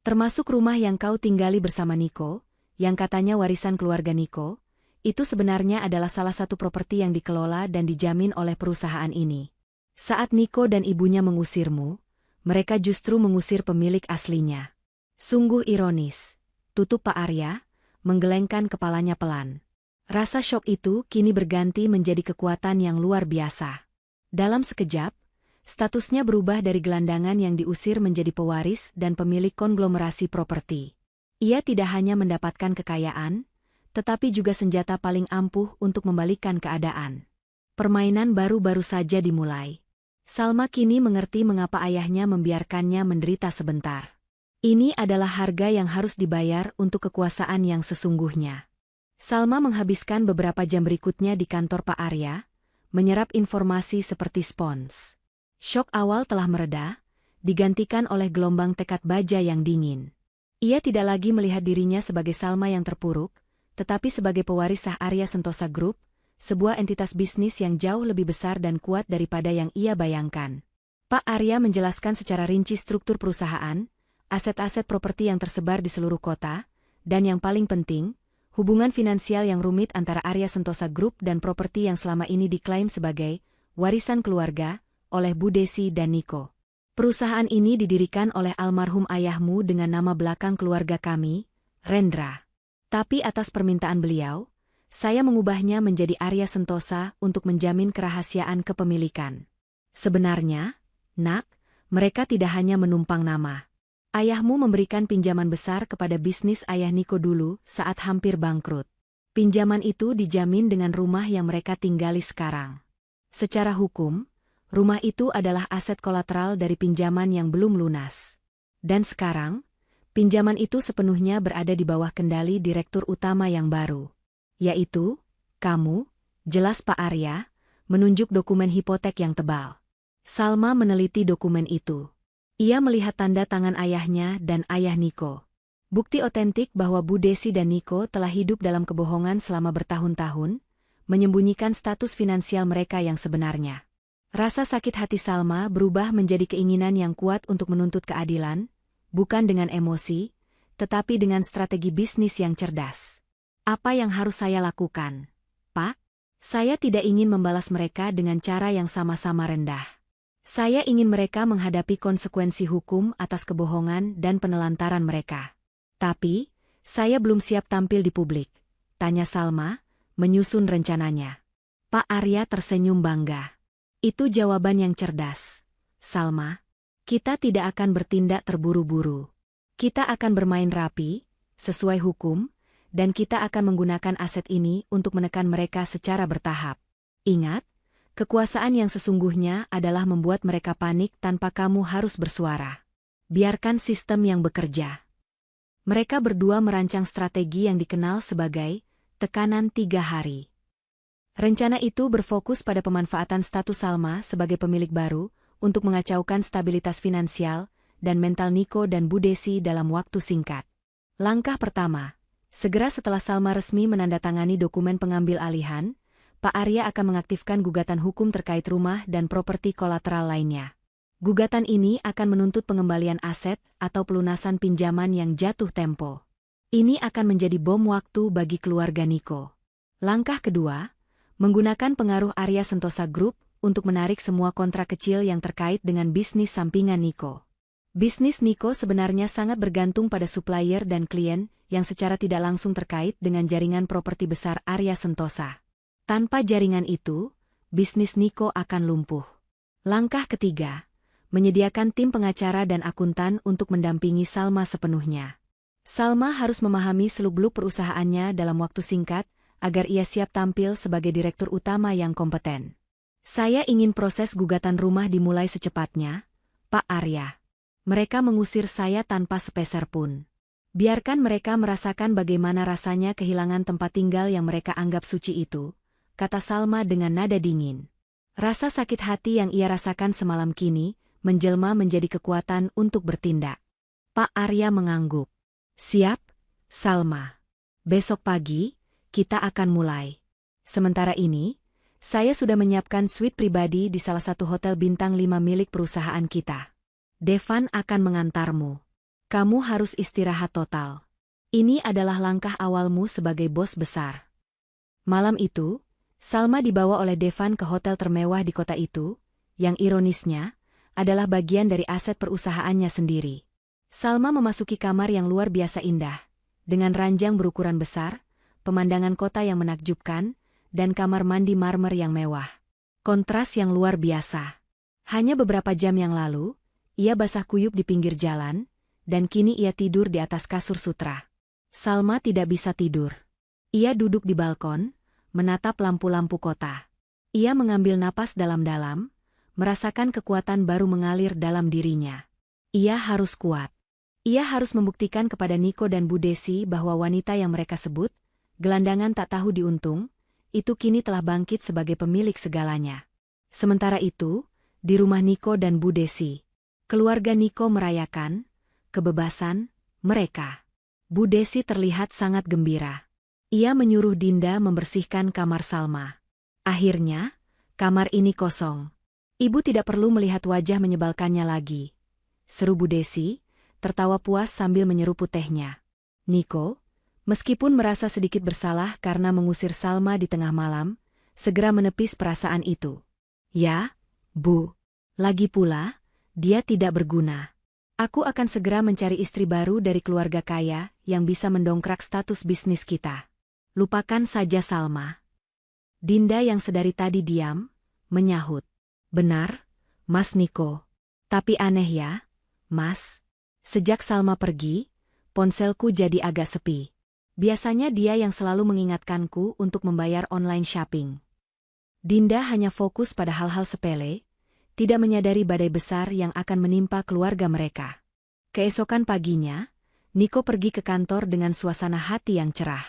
Termasuk rumah yang kau tinggali bersama Niko, yang katanya warisan keluarga Niko, itu sebenarnya adalah salah satu properti yang dikelola dan dijamin oleh perusahaan ini. Saat Niko dan ibunya mengusirmu, mereka justru mengusir pemilik aslinya. Sungguh ironis, tutup Pak Arya, menggelengkan kepalanya pelan. Rasa syok itu kini berganti menjadi kekuatan yang luar biasa. Dalam sekejap, statusnya berubah dari gelandangan yang diusir menjadi pewaris dan pemilik konglomerasi properti. Ia tidak hanya mendapatkan kekayaan, tetapi juga senjata paling ampuh untuk membalikkan keadaan. Permainan baru-baru saja dimulai. Salma kini mengerti mengapa ayahnya membiarkannya menderita sebentar. Ini adalah harga yang harus dibayar untuk kekuasaan yang sesungguhnya. Salma menghabiskan beberapa jam berikutnya di kantor Pak Arya, menyerap informasi seperti spons. Syok awal telah mereda, digantikan oleh gelombang tekad baja yang dingin. Ia tidak lagi melihat dirinya sebagai Salma yang terpuruk, tetapi sebagai pewaris sah Arya Sentosa Group, sebuah entitas bisnis yang jauh lebih besar dan kuat daripada yang ia bayangkan. Pak Arya menjelaskan secara rinci struktur perusahaan, aset-aset properti yang tersebar di seluruh kota, dan yang paling penting, hubungan finansial yang rumit antara Arya Sentosa Group dan properti yang selama ini diklaim sebagai warisan keluarga oleh Bu Desi dan Niko. Perusahaan ini didirikan oleh almarhum ayahmu dengan nama belakang keluarga kami, Rendra. Tapi atas permintaan beliau, saya mengubahnya menjadi Arya Sentosa untuk menjamin kerahasiaan kepemilikan. Sebenarnya, Nak, mereka tidak hanya menumpang nama. Ayahmu memberikan pinjaman besar kepada bisnis ayah Niko dulu saat hampir bangkrut. Pinjaman itu dijamin dengan rumah yang mereka tinggali sekarang. Secara hukum, rumah itu adalah aset kolateral dari pinjaman yang belum lunas. Dan sekarang, pinjaman itu sepenuhnya berada di bawah kendali direktur utama yang baru. Yaitu, kamu, jelas Pak Arya, menunjuk dokumen hipotek yang tebal. Salma meneliti dokumen itu. Ia melihat tanda tangan ayahnya dan ayah Niko. Bukti otentik bahwa Bu Desi dan Niko telah hidup dalam kebohongan selama bertahun-tahun, menyembunyikan status finansial mereka yang sebenarnya. Rasa sakit hati Salma berubah menjadi keinginan yang kuat untuk menuntut keadilan, bukan dengan emosi, tetapi dengan strategi bisnis yang cerdas. Apa yang harus saya lakukan, Pak? Saya tidak ingin membalas mereka dengan cara yang sama-sama rendah. Saya ingin mereka menghadapi konsekuensi hukum atas kebohongan dan penelantaran mereka. Tapi, saya belum siap tampil di publik, tanya Salma, menyusun rencananya. Pak Arya tersenyum bangga. Itu jawaban yang cerdas, Salma. Kita tidak akan bertindak terburu-buru. Kita akan bermain rapi, sesuai hukum, dan kita akan menggunakan aset ini untuk menekan mereka secara bertahap. Ingat, kekuasaan yang sesungguhnya adalah membuat mereka panik tanpa kamu harus bersuara. Biarkan sistem yang bekerja. Mereka berdua merancang strategi yang dikenal sebagai tekanan 3 hari. Rencana itu berfokus pada pemanfaatan status Salma sebagai pemilik baru untuk mengacaukan stabilitas finansial dan mental Niko dan Bu Desi dalam waktu singkat. Langkah pertama, segera setelah Salma resmi menandatangani dokumen pengambil alihan, Pak Arya akan mengaktifkan gugatan hukum terkait rumah dan properti kolateral lainnya. Gugatan ini akan menuntut pengembalian aset atau pelunasan pinjaman yang jatuh tempo. Ini akan menjadi bom waktu bagi keluarga Niko. Langkah kedua, menggunakan pengaruh Arya Sentosa Group untuk menarik semua kontrak kecil yang terkait dengan bisnis sampingan Niko. Bisnis Niko sebenarnya sangat bergantung pada supplier dan klien yang secara tidak langsung terkait dengan jaringan properti besar Arya Sentosa. Tanpa jaringan itu, bisnis Niko akan lumpuh. Langkah ketiga, menyediakan tim pengacara dan akuntan untuk mendampingi Salma sepenuhnya. Salma harus memahami seluk-beluk perusahaannya dalam waktu singkat agar ia siap tampil sebagai direktur utama yang kompeten. Saya ingin proses gugatan rumah dimulai secepatnya, Pak Arya. Mereka mengusir saya tanpa sepeser pun. Biarkan mereka merasakan bagaimana rasanya kehilangan tempat tinggal yang mereka anggap suci itu, kata Salma dengan nada dingin. Rasa sakit hati yang ia rasakan semalam kini menjelma menjadi kekuatan untuk bertindak. Pak Arya mengangguk. Siap, Salma. Besok pagi, kita akan mulai. Sementara ini, saya sudah menyiapkan suite pribadi di salah satu hotel bintang 5 milik perusahaan kita. Devan akan mengantarmu. Kamu harus istirahat total. Ini adalah langkah awalmu sebagai bos besar. Malam itu, Salma dibawa oleh Devan ke hotel termewah di kota itu, yang ironisnya adalah bagian dari aset perusahaannya sendiri. Salma memasuki kamar yang luar biasa indah, dengan ranjang berukuran besar, pemandangan kota yang menakjubkan, dan kamar mandi marmer yang mewah. Kontras yang luar biasa. Hanya beberapa jam yang lalu, ia basah kuyup di pinggir jalan, dan kini ia tidur di atas kasur sutra. Salma tidak bisa tidur. Ia duduk di balkon, menatap lampu-lampu kota. Ia mengambil napas dalam-dalam, merasakan kekuatan baru mengalir dalam dirinya. Ia harus kuat. Ia harus membuktikan kepada Niko dan Bu Desi bahwa wanita yang mereka sebut, gelandangan tak tahu diuntung, itu kini telah bangkit sebagai pemilik segalanya. Sementara itu, di rumah Niko dan Bu Desi, keluarga Niko merayakan kebebasan mereka. Bu Desi terlihat sangat gembira. Ia menyuruh Dinda membersihkan kamar Salma. Akhirnya, kamar ini kosong. Ibu tidak perlu melihat wajah menyebalkannya lagi. Seru Bu Desi, tertawa puas sambil menyeruput tehnya. Niko, meskipun merasa sedikit bersalah karena mengusir Salma di tengah malam, segera menepis perasaan itu. Ya, Bu. Lagi pula, dia tidak berguna. Aku akan segera mencari istri baru dari keluarga kaya yang bisa mendongkrak status bisnis kita. Lupakan saja Salma. Dinda yang sedari tadi diam, menyahut. Benar, Mas Niko. Tapi aneh ya, Mas. Sejak Salma pergi, ponselku jadi agak sepi. Biasanya dia yang selalu mengingatkanku untuk membayar online shopping. Dinda hanya fokus pada hal-hal sepele, tidak menyadari badai besar yang akan menimpa keluarga mereka. Keesokan paginya, Niko pergi ke kantor dengan suasana hati yang cerah.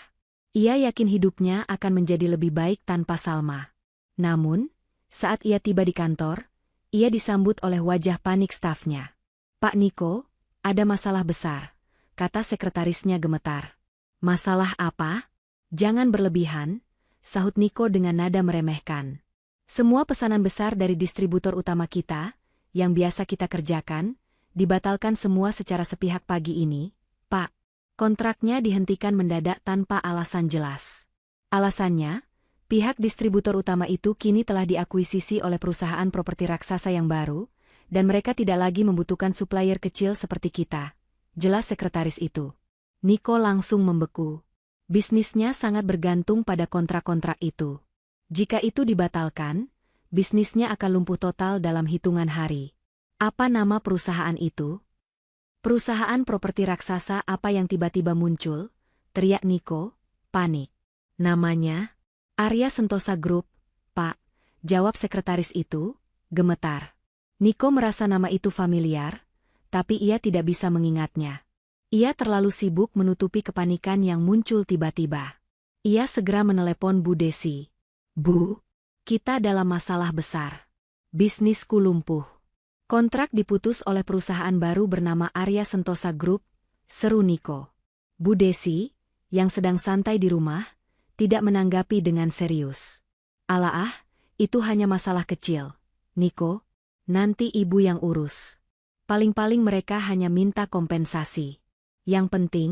Ia yakin hidupnya akan menjadi lebih baik tanpa Salma. Namun, saat ia tiba di kantor, ia disambut oleh wajah panik stafnya. Pak Niko, ada masalah besar, kata sekretarisnya gemetar. Masalah apa? Jangan berlebihan, sahut Niko dengan nada meremehkan. Semua pesanan besar dari distributor utama kita, yang biasa kita kerjakan, dibatalkan semua secara sepihak pagi ini, Pak. Kontraknya dihentikan mendadak tanpa alasan jelas. Alasannya, pihak distributor utama itu kini telah diakuisisi oleh perusahaan properti raksasa yang baru, dan mereka tidak lagi membutuhkan supplier kecil seperti kita. Jelas sekretaris itu. Niko langsung membeku. Bisnisnya sangat bergantung pada kontrak-kontrak itu. Jika itu dibatalkan, bisnisnya akan lumpuh total dalam hitungan hari. Apa nama perusahaan itu? Perusahaan properti raksasa apa yang tiba-tiba muncul? Teriak Niko, panik. Namanya? Arya Sentosa Group, Pak, jawab sekretaris itu, gemetar. Niko merasa nama itu familiar, tapi ia tidak bisa mengingatnya. Ia terlalu sibuk menutupi kepanikan yang muncul tiba-tiba. Ia segera menelepon Bu Desi. Bu, kita dalam masalah besar. Bisnisku lumpuh. Kontrak diputus oleh perusahaan baru bernama Arya Sentosa Group, seru Niko. Bu Desi, yang sedang santai di rumah, tidak menanggapi dengan serius. Alah, itu hanya masalah kecil. Niko, nanti ibu yang urus. Paling-paling mereka hanya minta kompensasi. Yang penting,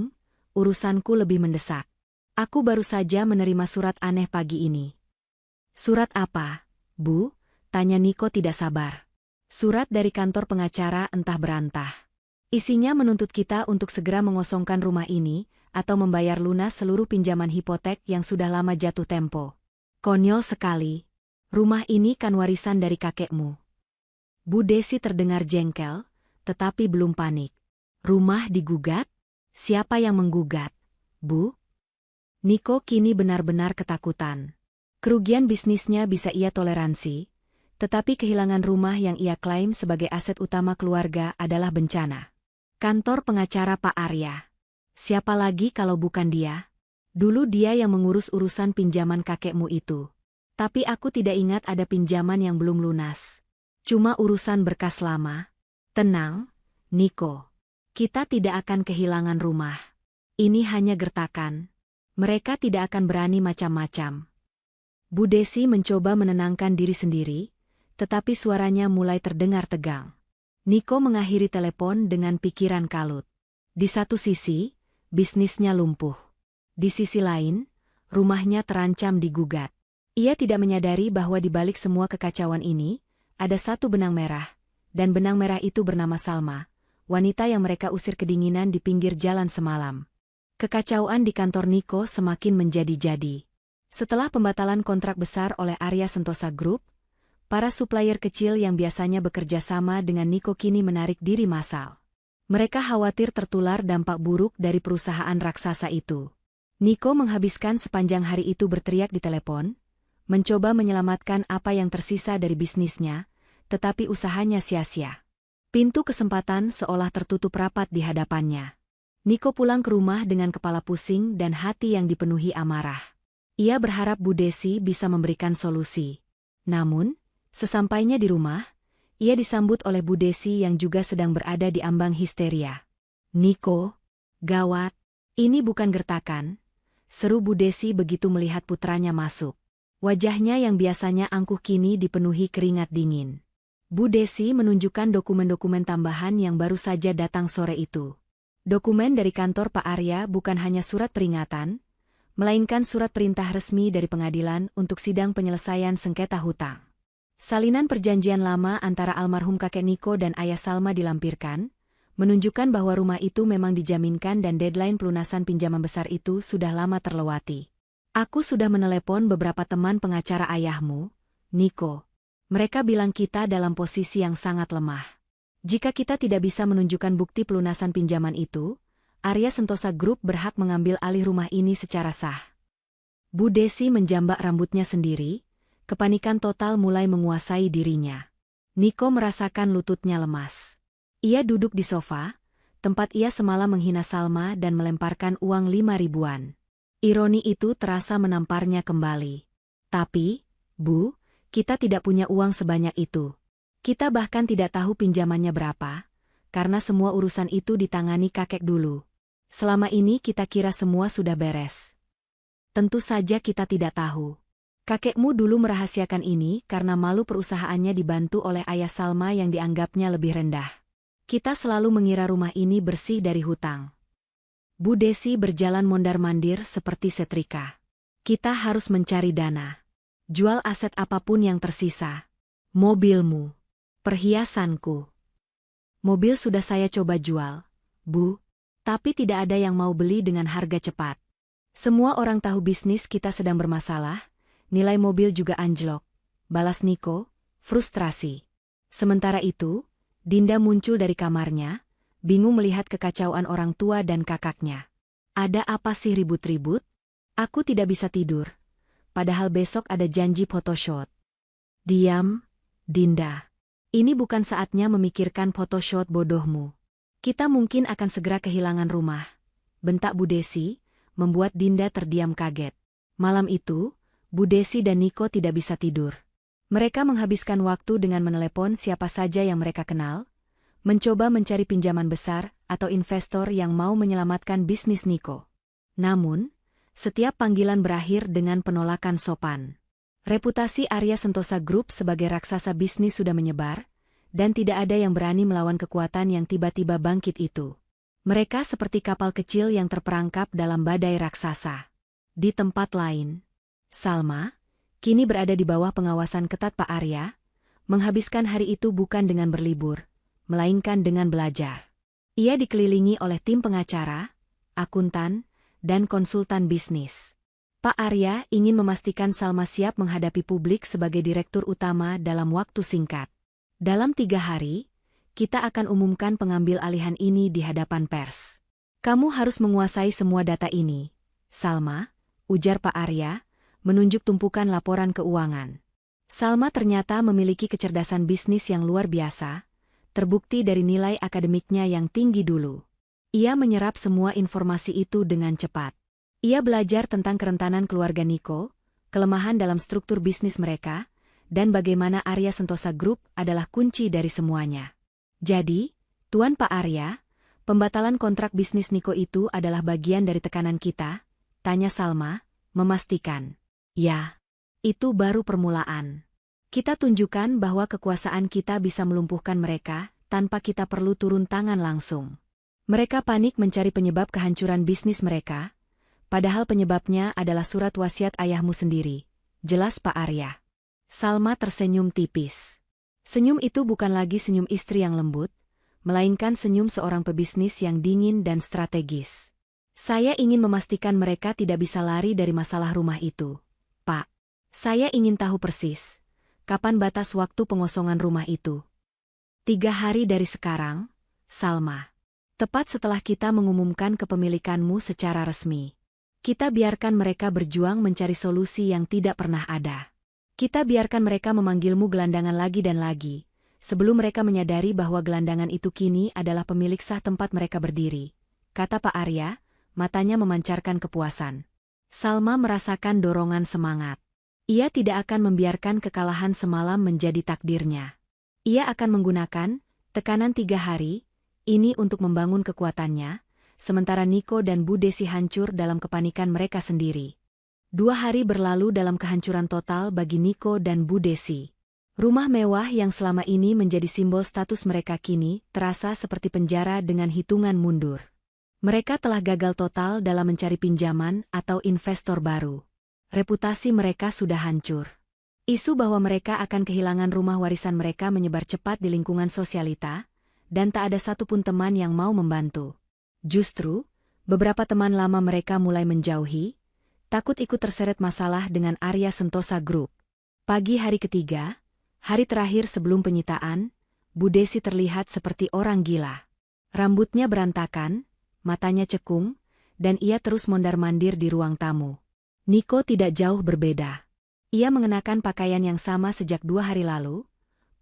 urusanku lebih mendesak. Aku baru saja menerima surat aneh pagi ini. Surat apa, Bu? Tanya Niko tidak sabar. Surat dari kantor pengacara entah berantah. Isinya menuntut kita untuk segera mengosongkan rumah ini, atau membayar lunas seluruh pinjaman hipotek yang sudah lama jatuh tempo. Konyol sekali. Rumah ini kan warisan dari kakekmu. Bu Desi terdengar jengkel, tetapi belum panik. Rumah digugat? Siapa yang menggugat, Bu? Niko kini benar-benar ketakutan. Kerugian bisnisnya bisa ia toleransi, tetapi kehilangan rumah yang ia klaim sebagai aset utama keluarga adalah bencana. Kantor pengacara Pak Arya. Siapa lagi kalau bukan dia? Dulu dia yang mengurus urusan pinjaman kakekmu itu. Tapi aku tidak ingat ada pinjaman yang belum lunas. Cuma urusan berkas lama. Tenang, Niko. Kita tidak akan kehilangan rumah. Ini hanya gertakan. Mereka tidak akan berani macam-macam. Bu Desi mencoba menenangkan diri sendiri, tetapi suaranya mulai terdengar tegang. Niko mengakhiri telepon dengan pikiran kalut. Di satu sisi, bisnisnya lumpuh. Di sisi lain, rumahnya terancam digugat. Ia tidak menyadari bahwa di balik semua kekacauan ini, ada satu benang merah, dan benang merah itu bernama Salma, wanita yang mereka usir kedinginan di pinggir jalan semalam. Kekacauan di kantor Niko semakin menjadi-jadi. Setelah pembatalan kontrak besar oleh Arya Sentosa Group, para supplier kecil yang biasanya bekerja sama dengan Niko kini menarik diri massal. Mereka khawatir tertular dampak buruk dari perusahaan raksasa itu. Niko menghabiskan sepanjang hari itu berteriak di telepon, mencoba menyelamatkan apa yang tersisa dari bisnisnya, tetapi usahanya sia-sia. Pintu kesempatan seolah tertutup rapat di hadapannya. Niko pulang ke rumah dengan kepala pusing dan hati yang dipenuhi amarah. Ia berharap Bu Desi bisa memberikan solusi. Namun, sesampainya di rumah, ia disambut oleh Bu Desi yang juga sedang berada di ambang histeria. Niko, gawat, ini bukan gertakan, seru Bu Desi begitu melihat putranya masuk. Wajahnya yang biasanya angkuh kini dipenuhi keringat dingin. Bu Desi menunjukkan dokumen-dokumen tambahan yang baru saja datang sore itu. Dokumen dari kantor Pak Arya bukan hanya surat peringatan, melainkan surat perintah resmi dari pengadilan untuk sidang penyelesaian sengketa hutang. Salinan perjanjian lama antara almarhum kakek Niko dan ayah Salma dilampirkan, menunjukkan bahwa rumah itu memang dijaminkan dan deadline pelunasan pinjaman besar itu sudah lama terlewati. Aku sudah menelepon beberapa teman pengacara ayahmu, Niko. Mereka bilang kita dalam posisi yang sangat lemah. Jika kita tidak bisa menunjukkan bukti pelunasan pinjaman itu, Arya Sentosa Group berhak mengambil alih rumah ini secara sah. Bu Desi menjambak rambutnya sendiri. Kepanikan total mulai menguasai dirinya. Niko merasakan lututnya lemas. Ia duduk di sofa, tempat ia semalam menghina Salma dan melemparkan uang 5 ribuan. Ironi itu terasa menamparnya kembali. Tapi, Bu, kita tidak punya uang sebanyak itu. Kita bahkan tidak tahu pinjamannya berapa, karena semua urusan itu ditangani kakek dulu. Selama ini kita kira semua sudah beres. Tentu saja kita tidak tahu. Kakekmu dulu merahasiakan ini karena malu perusahaannya dibantu oleh ayah Salma yang dianggapnya lebih rendah. Kita selalu mengira rumah ini bersih dari hutang. Bu Desi berjalan mondar-mandir seperti setrika. Kita harus mencari dana. Jual aset apapun yang tersisa. Mobilmu. Perhiasanku. Mobil sudah saya coba jual, Bu. Tapi tidak ada yang mau beli dengan harga cepat. Semua orang tahu bisnis kita sedang bermasalah. Nilai mobil juga anjlok, balas Niko, frustrasi. Sementara itu, Dinda muncul dari kamarnya, bingung melihat kekacauan orang tua dan kakaknya. Ada apa sih ribut-ribut? Aku tidak bisa tidur. Padahal besok ada janji photoshoot. Diam, Dinda. Ini bukan saatnya memikirkan photoshoot bodohmu. Kita mungkin akan segera kehilangan rumah. Bentak Bu Desi, membuat Dinda terdiam kaget. Malam itu, Bu Desi dan Niko tidak bisa tidur. Mereka menghabiskan waktu dengan menelepon siapa saja yang mereka kenal, mencoba mencari pinjaman besar atau investor yang mau menyelamatkan bisnis Niko. Namun, setiap panggilan berakhir dengan penolakan sopan. Reputasi Arya Sentosa Group sebagai raksasa bisnis sudah menyebar, dan tidak ada yang berani melawan kekuatan yang tiba-tiba bangkit itu. Mereka seperti kapal kecil yang terperangkap dalam badai raksasa. Di tempat lain, Salma, kini berada di bawah pengawasan ketat Pak Arya, menghabiskan hari itu bukan dengan berlibur, melainkan dengan belajar. Ia dikelilingi oleh tim pengacara, akuntan, dan konsultan bisnis. Pak Arya ingin memastikan Salma siap menghadapi publik sebagai direktur utama dalam waktu singkat. Dalam 3 hari, kita akan umumkan pengambil alihan ini di hadapan pers. Kamu harus menguasai semua data ini, Salma, ujar Pak Arya, menunjuk tumpukan laporan keuangan. Salma ternyata memiliki kecerdasan bisnis yang luar biasa, terbukti dari nilai akademiknya yang tinggi dulu. Ia menyerap semua informasi itu dengan cepat. Ia belajar tentang kerentanan keluarga Niko, kelemahan dalam struktur bisnis mereka, dan bagaimana Arya Sentosa Group adalah kunci dari semuanya. Jadi, Tuan Pak Arya, pembatalan kontrak bisnis Niko itu adalah bagian dari tekanan kita? Tanya Salma, memastikan. Ya, itu baru permulaan. Kita tunjukkan bahwa kekuasaan kita bisa melumpuhkan mereka tanpa kita perlu turun tangan langsung. Mereka panik mencari penyebab kehancuran bisnis mereka, padahal penyebabnya adalah surat wasiat ayahmu sendiri. Jelas Pak Arya. Salma tersenyum tipis. Senyum itu bukan lagi senyum istri yang lembut, melainkan senyum seorang pebisnis yang dingin dan strategis. Saya ingin memastikan mereka tidak bisa lari dari masalah rumah itu, Pak. Saya ingin tahu persis, kapan batas waktu pengosongan rumah itu? 3 hari dari sekarang, Salma. Tepat setelah kita mengumumkan kepemilikanmu secara resmi. Kita biarkan mereka berjuang mencari solusi yang tidak pernah ada. Kita biarkan mereka memanggilmu gelandangan lagi dan lagi, sebelum mereka menyadari bahwa gelandangan itu kini adalah pemilik sah tempat mereka berdiri, kata Pak Arya, matanya memancarkan kepuasan. Salma merasakan dorongan semangat. Ia tidak akan membiarkan kekalahan semalam menjadi takdirnya. Ia akan menggunakan tekanan 3 hari ini untuk membangun kekuatannya, sementara Niko dan Bu Desi hancur dalam kepanikan mereka sendiri. 2 hari berlalu dalam kehancuran total bagi Niko dan Bu Desi. Rumah mewah yang selama ini menjadi simbol status mereka kini terasa seperti penjara dengan hitungan mundur. Mereka telah gagal total dalam mencari pinjaman atau investor baru. Reputasi mereka sudah hancur. Isu bahwa mereka akan kehilangan rumah warisan mereka menyebar cepat di lingkungan sosialita, dan tak ada satupun teman yang mau membantu. Justru, beberapa teman lama mereka mulai menjauhi, takut ikut terseret masalah dengan Arya Sentosa Group. Pagi hari ketiga, hari terakhir sebelum penyitaan, Bu Desi terlihat seperti orang gila. Rambutnya berantakan, matanya cekung, dan ia terus mondar-mandir di ruang tamu. Niko tidak jauh berbeda. Ia mengenakan pakaian yang sama sejak 2 hari lalu,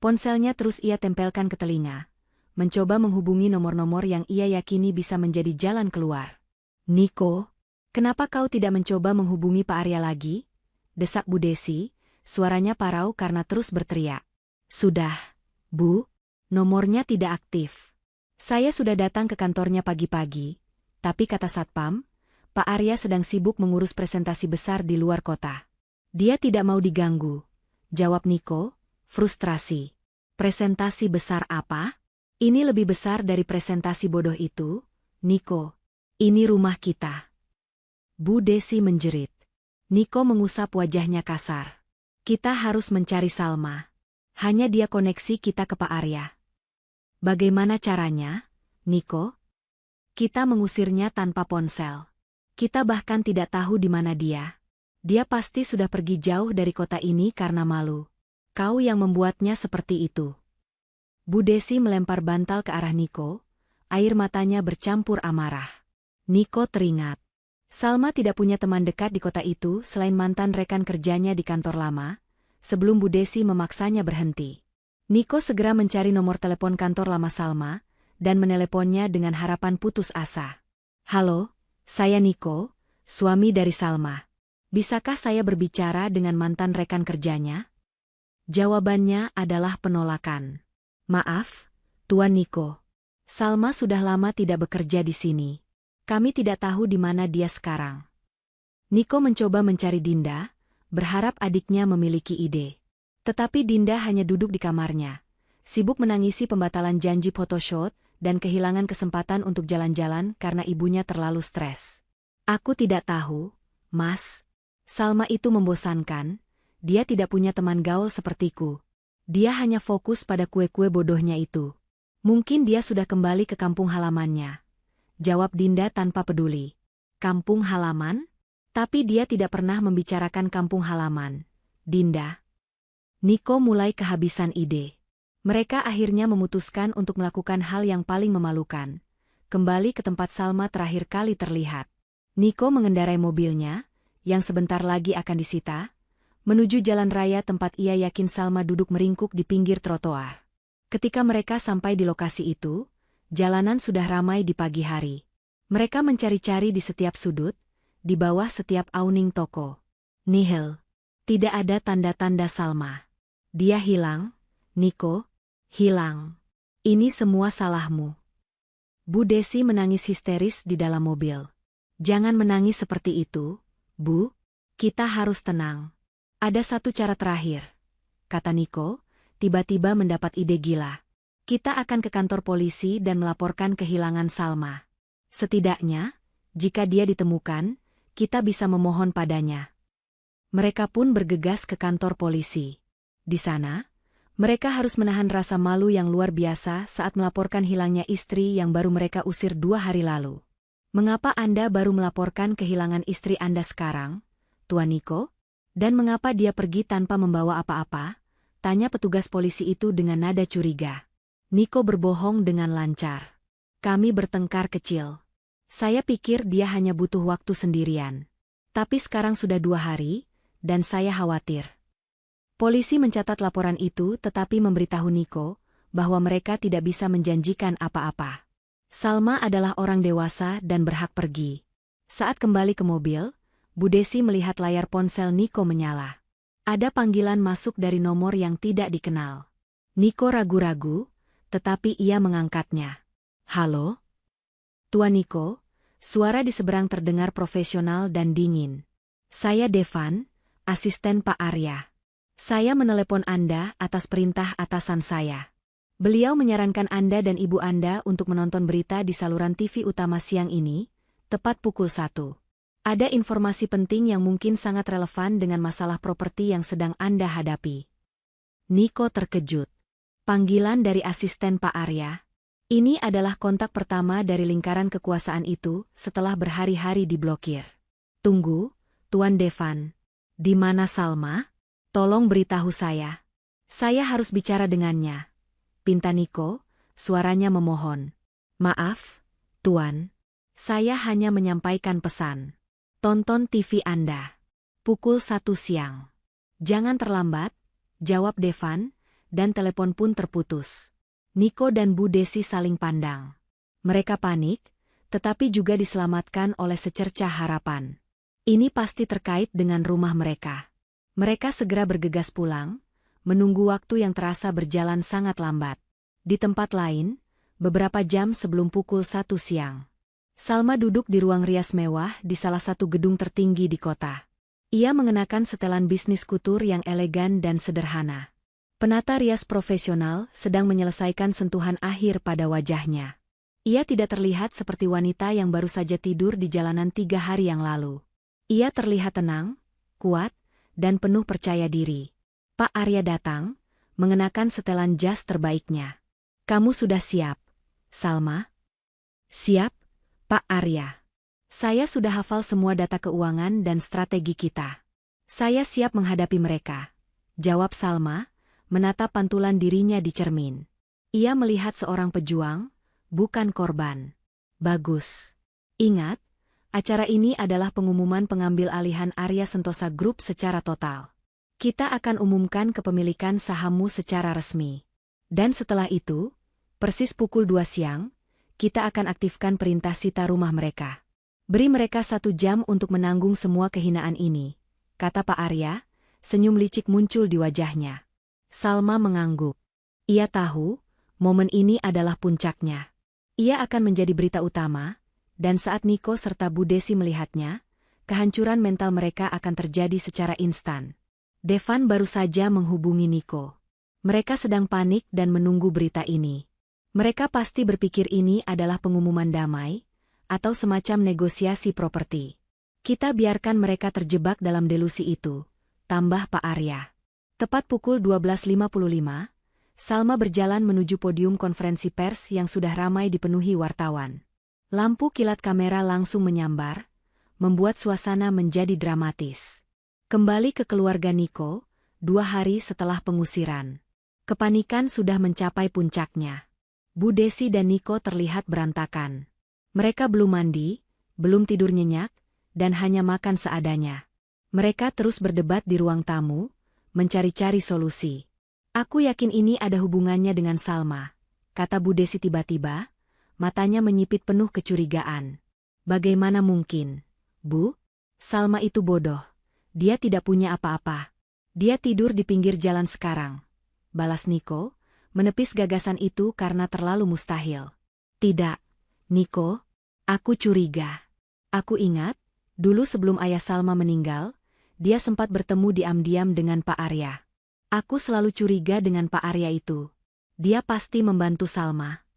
ponselnya terus ia tempelkan ke telinga, mencoba menghubungi nomor-nomor yang ia yakini bisa menjadi jalan keluar. Niko, kenapa kau tidak mencoba menghubungi Pak Arya lagi? Desak Bu Desi, suaranya parau karena terus berteriak. Sudah, Bu, nomornya tidak aktif. Saya sudah datang ke kantornya pagi-pagi, tapi kata Satpam, Pak Arya sedang sibuk mengurus presentasi besar di luar kota. Dia tidak mau diganggu, jawab Niko, frustrasi. Presentasi besar apa? Ini lebih besar dari presentasi bodoh itu, Niko. Ini rumah kita. Bu Desi menjerit. Niko mengusap wajahnya kasar. Kita harus mencari Salma. Hanya dia koneksi kita ke Pak Arya. Bagaimana caranya, Niko? Kita mengusirnya tanpa ponsel. Kita bahkan tidak tahu di mana dia. Dia pasti sudah pergi jauh dari kota ini karena malu. Kau yang membuatnya seperti itu. Bu Desi melempar bantal ke arah Niko, air matanya bercampur amarah. Niko teringat. Salma tidak punya teman dekat di kota itu selain mantan rekan kerjanya di kantor lama, sebelum Bu Desi memaksanya berhenti. Niko segera mencari nomor telepon kantor lama Salma, dan meneleponnya dengan harapan putus asa. Halo, saya Niko, suami dari Salma. Bisakah saya berbicara dengan mantan rekan kerjanya? Jawabannya adalah penolakan. Maaf, Tuan Niko. Salma sudah lama tidak bekerja di sini. Kami tidak tahu di mana dia sekarang. Niko mencoba mencari Dinda, berharap adiknya memiliki ide. Tetapi Dinda hanya duduk di kamarnya, sibuk menangisi pembatalan janji photoshoot dan kehilangan kesempatan untuk jalan-jalan karena ibunya terlalu stres. Aku tidak tahu, Mas. Salma itu membosankan, dia tidak punya teman gaul sepertiku. Dia hanya fokus pada kue-kue bodohnya itu. Mungkin dia sudah kembali ke kampung halamannya. Jawab Dinda tanpa peduli. Kampung halaman? Tapi dia tidak pernah membicarakan kampung halaman. Dinda. Niko mulai kehabisan ide. Mereka akhirnya memutuskan untuk melakukan hal yang paling memalukan. Kembali ke tempat Salma terakhir kali terlihat. Niko mengendarai mobilnya, yang sebentar lagi akan disita, menuju jalan raya tempat ia yakin Salma duduk meringkuk di pinggir trotoar. Ketika mereka sampai di lokasi itu, jalanan sudah ramai di pagi hari. Mereka mencari-cari di setiap sudut, di bawah setiap awning toko. Nihil. Tidak ada tanda-tanda Salma. Dia hilang, Niko, hilang. Ini semua salahmu. Bu Desi menangis histeris di dalam mobil. Jangan menangis seperti itu, Bu. Kita harus tenang. Ada satu cara terakhir, kata Niko, tiba-tiba mendapat ide gila. Kita akan ke kantor polisi dan melaporkan kehilangan Salma. Setidaknya, jika dia ditemukan, kita bisa memohon padanya. Mereka pun bergegas ke kantor polisi. Di sana, mereka harus menahan rasa malu yang luar biasa saat melaporkan hilangnya istri yang baru mereka usir 2 hari lalu. Mengapa Anda baru melaporkan kehilangan istri Anda sekarang, Tuan Niko? Dan mengapa dia pergi tanpa membawa apa-apa? Tanya petugas polisi itu dengan nada curiga. Niko berbohong dengan lancar. Kami bertengkar kecil. Saya pikir dia hanya butuh waktu sendirian. Tapi sekarang sudah 2 hari, dan saya khawatir. Polisi mencatat laporan itu tetapi memberitahu Niko bahwa mereka tidak bisa menjanjikan apa-apa. Salma adalah orang dewasa dan berhak pergi. Saat kembali ke mobil, Bu Desi melihat layar ponsel Niko menyala. Ada panggilan masuk dari nomor yang tidak dikenal. Niko ragu-ragu, tetapi ia mengangkatnya. Halo? Tuan Niko, suara di seberang terdengar profesional dan dingin. Saya Devan, asisten Pak Arya. Saya menelepon Anda atas perintah atasan saya. Beliau menyarankan Anda dan ibu Anda untuk menonton berita di saluran TV utama siang ini, tepat pukul 1. Ada informasi penting yang mungkin sangat relevan dengan masalah properti yang sedang Anda hadapi. Niko terkejut. Panggilan dari asisten Pak Arya. Ini adalah kontak pertama dari lingkaran kekuasaan itu setelah berhari-hari diblokir. Tunggu, Tuan Devan. Di mana Salma? Tolong beritahu saya. Saya harus bicara dengannya. Pinta Niko, suaranya memohon. Maaf, Tuan. Saya hanya menyampaikan pesan. Tonton TV Anda. Pukul 1 siang. Jangan terlambat, jawab Devan, dan telepon pun terputus. Niko dan Bu Desi saling pandang. Mereka panik, tetapi juga diselamatkan oleh secercah harapan. Ini pasti terkait dengan rumah mereka. Mereka segera bergegas pulang, menunggu waktu yang terasa berjalan sangat lambat. Di tempat lain, beberapa jam sebelum pukul 1 siang. Salma duduk di ruang rias mewah di salah satu gedung tertinggi di kota. Ia mengenakan setelan bisnis kutur yang elegan dan sederhana. Penata rias profesional sedang menyelesaikan sentuhan akhir pada wajahnya. Ia tidak terlihat seperti wanita yang baru saja tidur di jalanan 3 hari yang lalu. Ia terlihat tenang, kuat, dan penuh percaya diri. Pak Arya datang, mengenakan setelan jas terbaiknya. Kamu sudah siap, Salma? Siap, Pak Arya. Saya sudah hafal semua data keuangan dan strategi kita. Saya siap menghadapi mereka, jawab Salma, menatap pantulan dirinya di cermin. Ia melihat seorang pejuang, bukan korban. Bagus. Ingat, acara ini adalah pengumuman pengambil alihan Arya Sentosa Group secara total. Kita akan umumkan kepemilikan sahammu secara resmi. Dan setelah itu, persis pukul 2 siang, kita akan aktifkan perintah sita rumah mereka. Beri mereka 1 jam untuk menanggung semua kehinaan ini, kata Pak Arya, senyum licik muncul di wajahnya. Salma mengangguk. Ia tahu, momen ini adalah puncaknya. Ia akan menjadi berita utama, dan saat Niko serta Bu Desi melihatnya, kehancuran mental mereka akan terjadi secara instan. Devan baru saja menghubungi Niko. Mereka sedang panik dan menunggu berita ini. Mereka pasti berpikir ini adalah pengumuman damai, atau semacam negosiasi properti. Kita biarkan mereka terjebak dalam delusi itu, tambah Pak Arya. Tepat pukul 12.55, Salma berjalan menuju podium konferensi pers yang sudah ramai dipenuhi wartawan. Lampu kilat kamera langsung menyambar, membuat suasana menjadi dramatis. Kembali ke keluarga Niko, 2 hari setelah pengusiran. Kepanikan sudah mencapai puncaknya. Bu Desi dan Niko terlihat berantakan. Mereka belum mandi, belum tidur nyenyak, dan hanya makan seadanya. Mereka terus berdebat di ruang tamu, mencari-cari solusi. Aku yakin ini ada hubungannya dengan Salma, kata Bu Desi tiba-tiba, matanya menyipit penuh kecurigaan. Bagaimana mungkin, Bu? Salma itu bodoh. Dia tidak punya apa-apa. Dia tidur di pinggir jalan sekarang. Balas Niko, menepis gagasan itu karena terlalu mustahil. Tidak, Niko. Aku curiga. Aku ingat, dulu sebelum ayah Salma meninggal, dia sempat bertemu diam-diam dengan Pak Arya. Aku selalu curiga dengan Pak Arya itu. Dia pasti membantu Salma.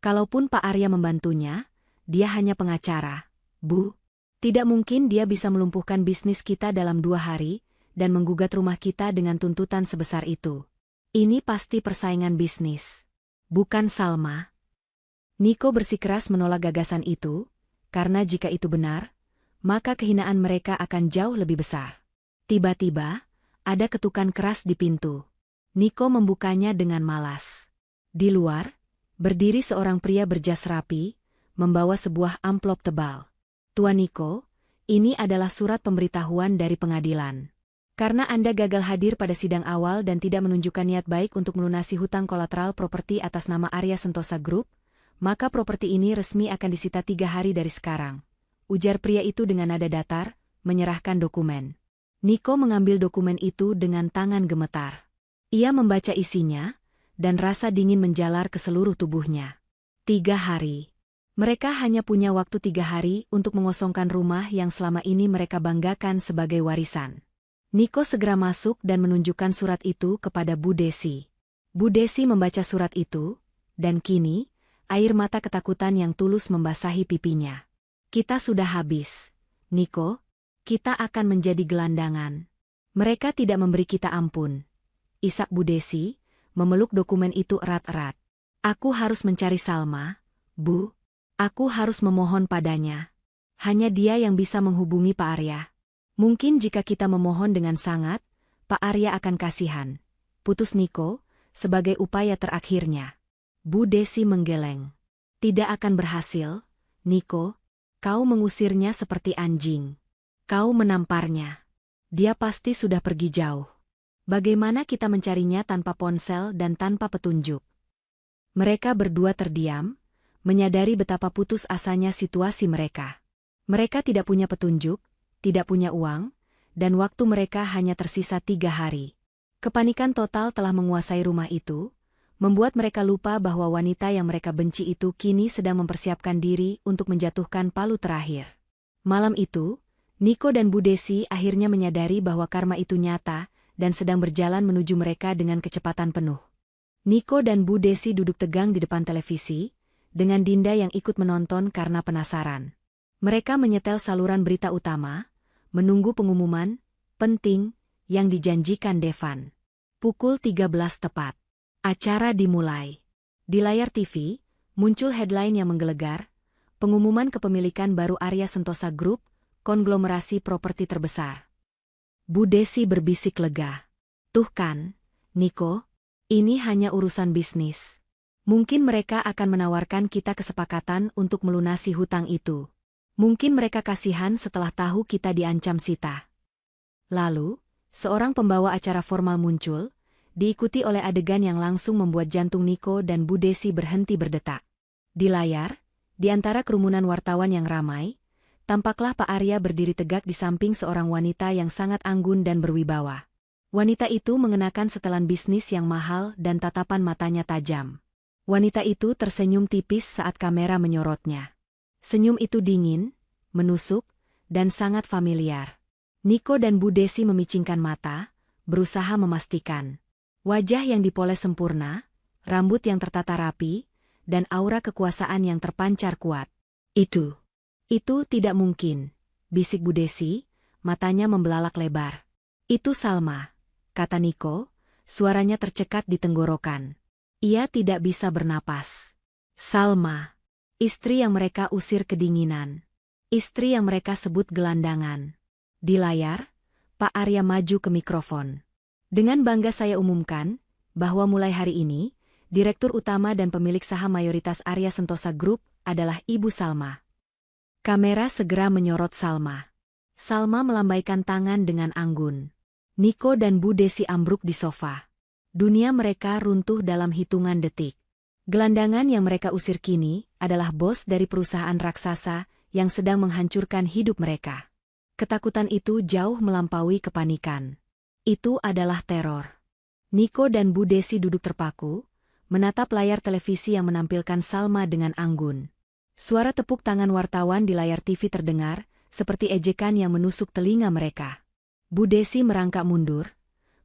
Kalaupun Pak Arya membantunya, dia hanya pengacara. Bu, tidak mungkin dia bisa melumpuhkan bisnis kita dalam 2 hari dan menggugat rumah kita dengan tuntutan sebesar itu. Ini pasti persaingan bisnis. Bukan Salma. Niko bersikeras menolak gagasan itu, karena jika itu benar, maka kehinaan mereka akan jauh lebih besar. Tiba-tiba, ada ketukan keras di pintu. Niko membukanya dengan malas. Di luar, berdiri seorang pria berjas rapi, membawa sebuah amplop tebal. Tuan Niko, ini adalah surat pemberitahuan dari pengadilan. Karena Anda gagal hadir pada sidang awal dan tidak menunjukkan niat baik untuk melunasi hutang kolateral properti atas nama Arya Sentosa Group, maka properti ini resmi akan disita 3 hari dari sekarang. Ujar pria itu dengan nada datar, menyerahkan dokumen. Niko mengambil dokumen itu dengan tangan gemetar. Ia membaca isinya, dan rasa dingin menjalar ke seluruh tubuhnya. 3 hari. Mereka hanya punya waktu 3 hari untuk mengosongkan rumah yang selama ini mereka banggakan sebagai warisan. Niko segera masuk dan menunjukkan surat itu kepada Bu Desi. Bu Desi membaca surat itu, dan kini, air mata ketakutan yang tulus membasahi pipinya. Kita sudah habis, Niko. Kita akan menjadi gelandangan. Mereka tidak memberi kita ampun. Isak Bu Desi, memeluk dokumen itu erat-erat. Aku harus mencari Salma, Bu. Aku harus memohon padanya. Hanya dia yang bisa menghubungi Pak Arya. Mungkin jika kita memohon dengan sangat, Pak Arya akan kasihan. Putus Niko, sebagai upaya terakhirnya. Bu Desi menggeleng. Tidak akan berhasil, Niko. Kau mengusirnya seperti anjing. Kau menamparnya. Dia pasti sudah pergi jauh. Bagaimana kita mencarinya tanpa ponsel dan tanpa petunjuk? Mereka berdua terdiam, menyadari betapa putus asanya situasi mereka. Mereka tidak punya petunjuk, tidak punya uang, dan waktu mereka hanya tersisa 3 hari. Kepanikan total telah menguasai rumah itu, membuat mereka lupa bahwa wanita yang mereka benci itu kini sedang mempersiapkan diri untuk menjatuhkan palu terakhir. Malam itu, Niko dan Bu Desi akhirnya menyadari bahwa karma itu nyata dan sedang berjalan menuju mereka dengan kecepatan penuh. Niko dan Bu Desi duduk tegang di depan televisi, dengan Dinda yang ikut menonton karena penasaran. Mereka menyetel saluran berita utama, menunggu pengumuman penting yang dijanjikan Devan. Pukul 13 tepat. Acara dimulai. Di layar TV, muncul headline yang menggelegar, pengumuman kepemilikan baru Arya Sentosa Group, konglomerasi properti terbesar. Bu Desi berbisik lega. Tuh kan, Niko, ini hanya urusan bisnis. Mungkin mereka akan menawarkan kita kesepakatan untuk melunasi hutang itu. Mungkin mereka kasihan setelah tahu kita diancam Sita. Lalu, seorang pembawa acara formal muncul, diikuti oleh adegan yang langsung membuat jantung Niko dan Bu Desi berhenti berdetak. Di layar, di antara kerumunan wartawan yang ramai, tampaklah Pak Arya berdiri tegak di samping seorang wanita yang sangat anggun dan berwibawa. Wanita itu mengenakan setelan bisnis yang mahal dan tatapan matanya tajam. Wanita itu tersenyum tipis saat kamera menyorotnya. Senyum itu dingin, menusuk, dan sangat familiar. Niko dan Bu Desi memicingkan mata, berusaha memastikan. Wajah yang dipoles sempurna, rambut yang tertata rapi, dan aura kekuasaan yang terpancar kuat. Itu tidak mungkin, bisik Bu Desi, matanya membelalak lebar. Itu Salma, kata Niko, suaranya tercekat di tenggorokan. Ia tidak bisa bernapas. Salma, istri yang mereka usir kedinginan. Istri yang mereka sebut gelandangan. Di layar, Pak Arya maju ke mikrofon. Dengan bangga saya umumkan, bahwa mulai hari ini, Direktur Utama dan pemilik saham mayoritas Arya Sentosa Group adalah Ibu Salma. Kamera segera menyorot Salma. Salma melambaikan tangan dengan anggun. Niko dan Bu Desi ambruk di sofa. Dunia mereka runtuh dalam hitungan detik. Gelandangan yang mereka usir kini adalah bos dari perusahaan raksasa yang sedang menghancurkan hidup mereka. Ketakutan itu jauh melampaui kepanikan. Itu adalah teror. Niko dan Bu Desi duduk terpaku, menatap layar televisi yang menampilkan Salma dengan anggun. Suara tepuk tangan wartawan di layar TV terdengar, seperti ejekan yang menusuk telinga mereka. Bu Desi merangkak mundur,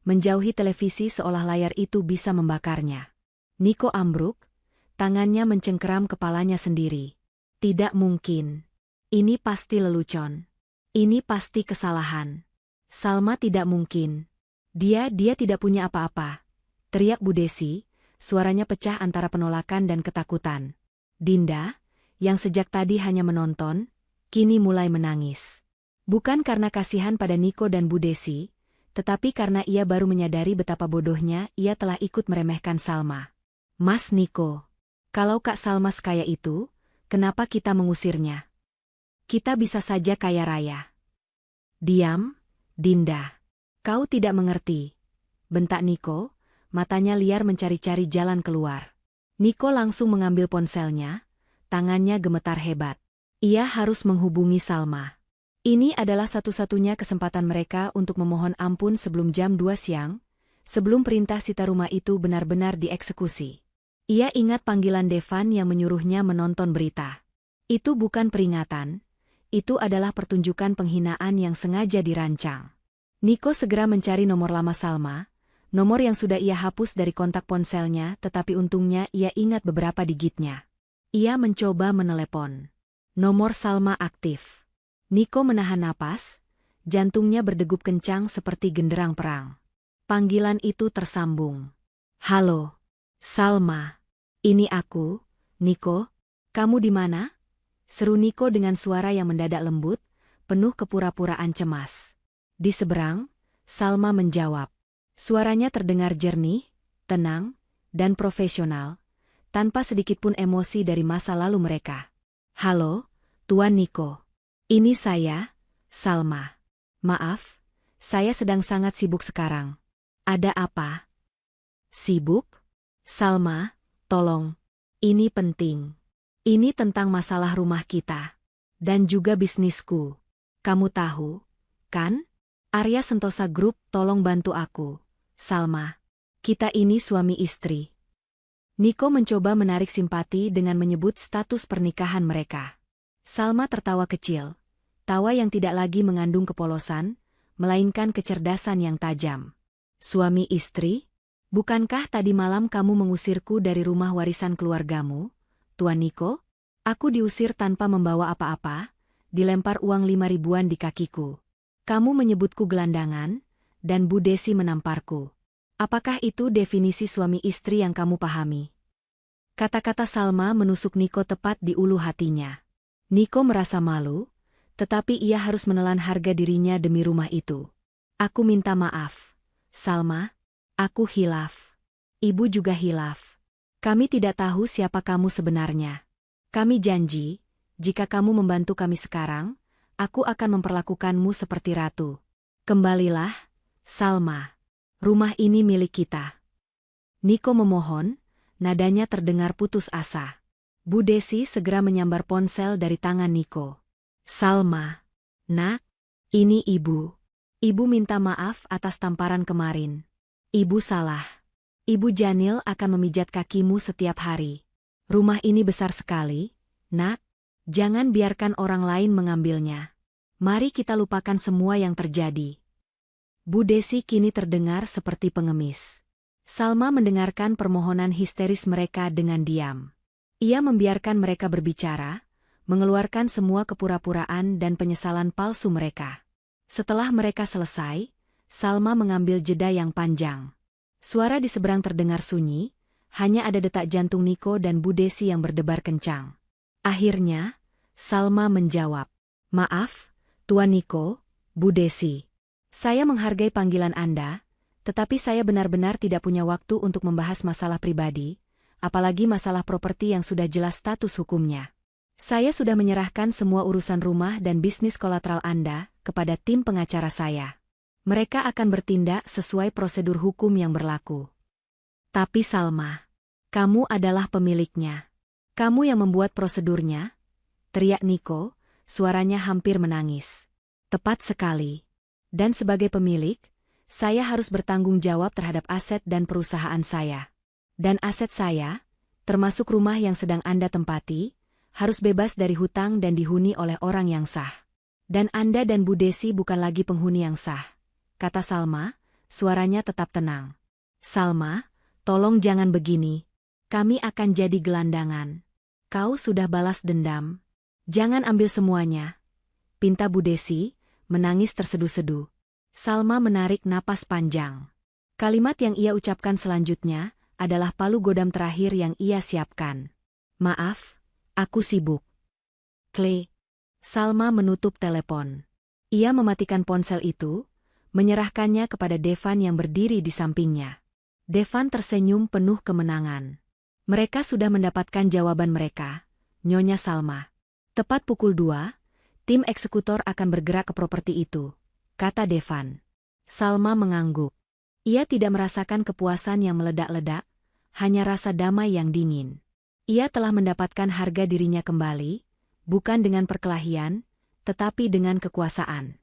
menjauhi televisi seolah layar itu bisa membakarnya. Niko ambruk, tangannya mencengkeram kepalanya sendiri. Tidak mungkin. Ini pasti lelucon. Ini pasti kesalahan. Salma tidak mungkin. Dia tidak punya apa-apa. Teriak Bu Desi, suaranya pecah antara penolakan dan ketakutan. Dinda, yang sejak tadi hanya menonton, kini mulai menangis. Bukan karena kasihan pada Niko dan Bu Desi, tetapi karena ia baru menyadari betapa bodohnya ia telah ikut meremehkan Salma. Mas Niko, kalau Kak Salma sekaya itu, kenapa kita mengusirnya? Kita bisa saja kaya raya. Diam, Dinda. Kau tidak mengerti. Bentak Niko, matanya liar mencari-cari jalan keluar. Niko langsung mengambil ponselnya, tangannya gemetar hebat. Ia harus menghubungi Salma. Ini adalah satu-satunya kesempatan mereka untuk memohon ampun sebelum jam 2 siang, sebelum perintah sita rumah itu benar-benar dieksekusi. Ia ingat panggilan Devan yang menyuruhnya menonton berita. Itu bukan peringatan, itu adalah pertunjukan penghinaan yang sengaja dirancang. Niko segera mencari nomor lama Salma, nomor yang sudah ia hapus dari kontak ponselnya tetapi untungnya ia ingat beberapa digitnya. Ia mencoba menelepon. Nomor Salma aktif. Niko menahan napas, jantungnya berdegup kencang seperti genderang perang. Panggilan itu tersambung. Halo, Salma. Ini aku, Niko. Kamu di mana? Seru Niko dengan suara yang mendadak lembut, penuh kepura-puraan cemas. Di seberang, Salma menjawab. Suaranya terdengar jernih, tenang, dan profesional, tanpa sedikitpun emosi dari masa lalu mereka. Halo, Tuan Niko. Ini saya, Salma. Maaf, saya sedang sangat sibuk sekarang. Ada apa? Sibuk? Salma, tolong. Ini penting. Ini tentang masalah rumah kita. Dan juga bisnisku. Kamu tahu, kan? Arya Sentosa Group, tolong bantu aku. Salma. Kita ini suami istri. Niko mencoba menarik simpati dengan menyebut status pernikahan mereka. Salma tertawa kecil, tawa yang tidak lagi mengandung kepolosan, melainkan kecerdasan yang tajam. Suami istri? Bukankah tadi malam kamu mengusirku dari rumah warisan keluargamu, Tuan Niko? Aku diusir tanpa membawa apa-apa, dilempar uang 5 ribuan di kakiku. Kamu menyebutku gelandangan, dan Bu Desi menamparku. Apakah itu definisi suami istri yang kamu pahami? Kata-kata Salma menusuk Niko tepat di ulu hatinya. Niko merasa malu, tetapi ia harus menelan harga dirinya demi rumah itu. Aku minta maaf, Salma. Aku hilaf. Ibu juga hilaf. Kami tidak tahu siapa kamu sebenarnya. Kami janji, jika kamu membantu kami sekarang, aku akan memperlakukanmu seperti ratu. Kembalilah, Salma. Rumah ini milik kita. Niko memohon, nadanya terdengar putus asa. Bu Desi segera menyambar ponsel dari tangan Niko. Salma. Nak, ini ibu. Ibu minta maaf atas tamparan kemarin. Ibu salah. Ibu Janil akan memijat kakimu setiap hari. Rumah ini besar sekali, Nak. Jangan biarkan orang lain mengambilnya. Mari kita lupakan semua yang terjadi. Bu Desi kini terdengar seperti pengemis. Salma mendengarkan permohonan histeris mereka dengan diam. Ia membiarkan mereka berbicara, mengeluarkan semua kepura-puraan dan penyesalan palsu mereka. Setelah mereka selesai, Salma mengambil jeda yang panjang. Suara di seberang terdengar sunyi, hanya ada detak jantung Niko dan Bu Desi yang berdebar kencang. Akhirnya, Salma menjawab, "Maaf, Tuan Niko, Bu Desi. Saya menghargai panggilan Anda, tetapi saya benar-benar tidak punya waktu untuk membahas masalah pribadi, apalagi masalah properti yang sudah jelas status hukumnya. Saya sudah menyerahkan semua urusan rumah dan bisnis kolateral Anda kepada tim pengacara saya. Mereka akan bertindak sesuai prosedur hukum yang berlaku." "Tapi Salma, kamu adalah pemiliknya. Kamu yang membuat prosedurnya," teriak Niko, suaranya hampir menangis. "Tepat sekali. Dan sebagai pemilik, saya harus bertanggung jawab terhadap aset dan perusahaan saya. Dan aset saya, termasuk rumah yang sedang Anda tempati, harus bebas dari hutang dan dihuni oleh orang yang sah. Dan Anda dan Bu Desi bukan lagi penghuni yang sah," kata Salma, suaranya tetap tenang. "Salma, tolong jangan begini. Kami akan jadi gelandangan. Kau sudah balas dendam. Jangan ambil semuanya," pinta Bu Desi, menangis terseduh-seduh. Salma menarik napas panjang. Kalimat yang ia ucapkan selanjutnya adalah palu godam terakhir yang ia siapkan. "Maaf, aku sibuk." Klik. Salma menutup telepon. Ia mematikan ponsel itu, menyerahkannya kepada Devan yang berdiri di sampingnya. Devan tersenyum penuh kemenangan. "Mereka sudah mendapatkan jawaban mereka, Nyonya Salma. Tepat pukul 2, tim eksekutor akan bergerak ke properti itu," kata Devan. Salma mengangguk. Ia tidak merasakan kepuasan yang meledak-ledak, hanya rasa damai yang dingin. Ia telah mendapatkan harga dirinya kembali, bukan dengan perkelahian, tetapi dengan kekuasaan.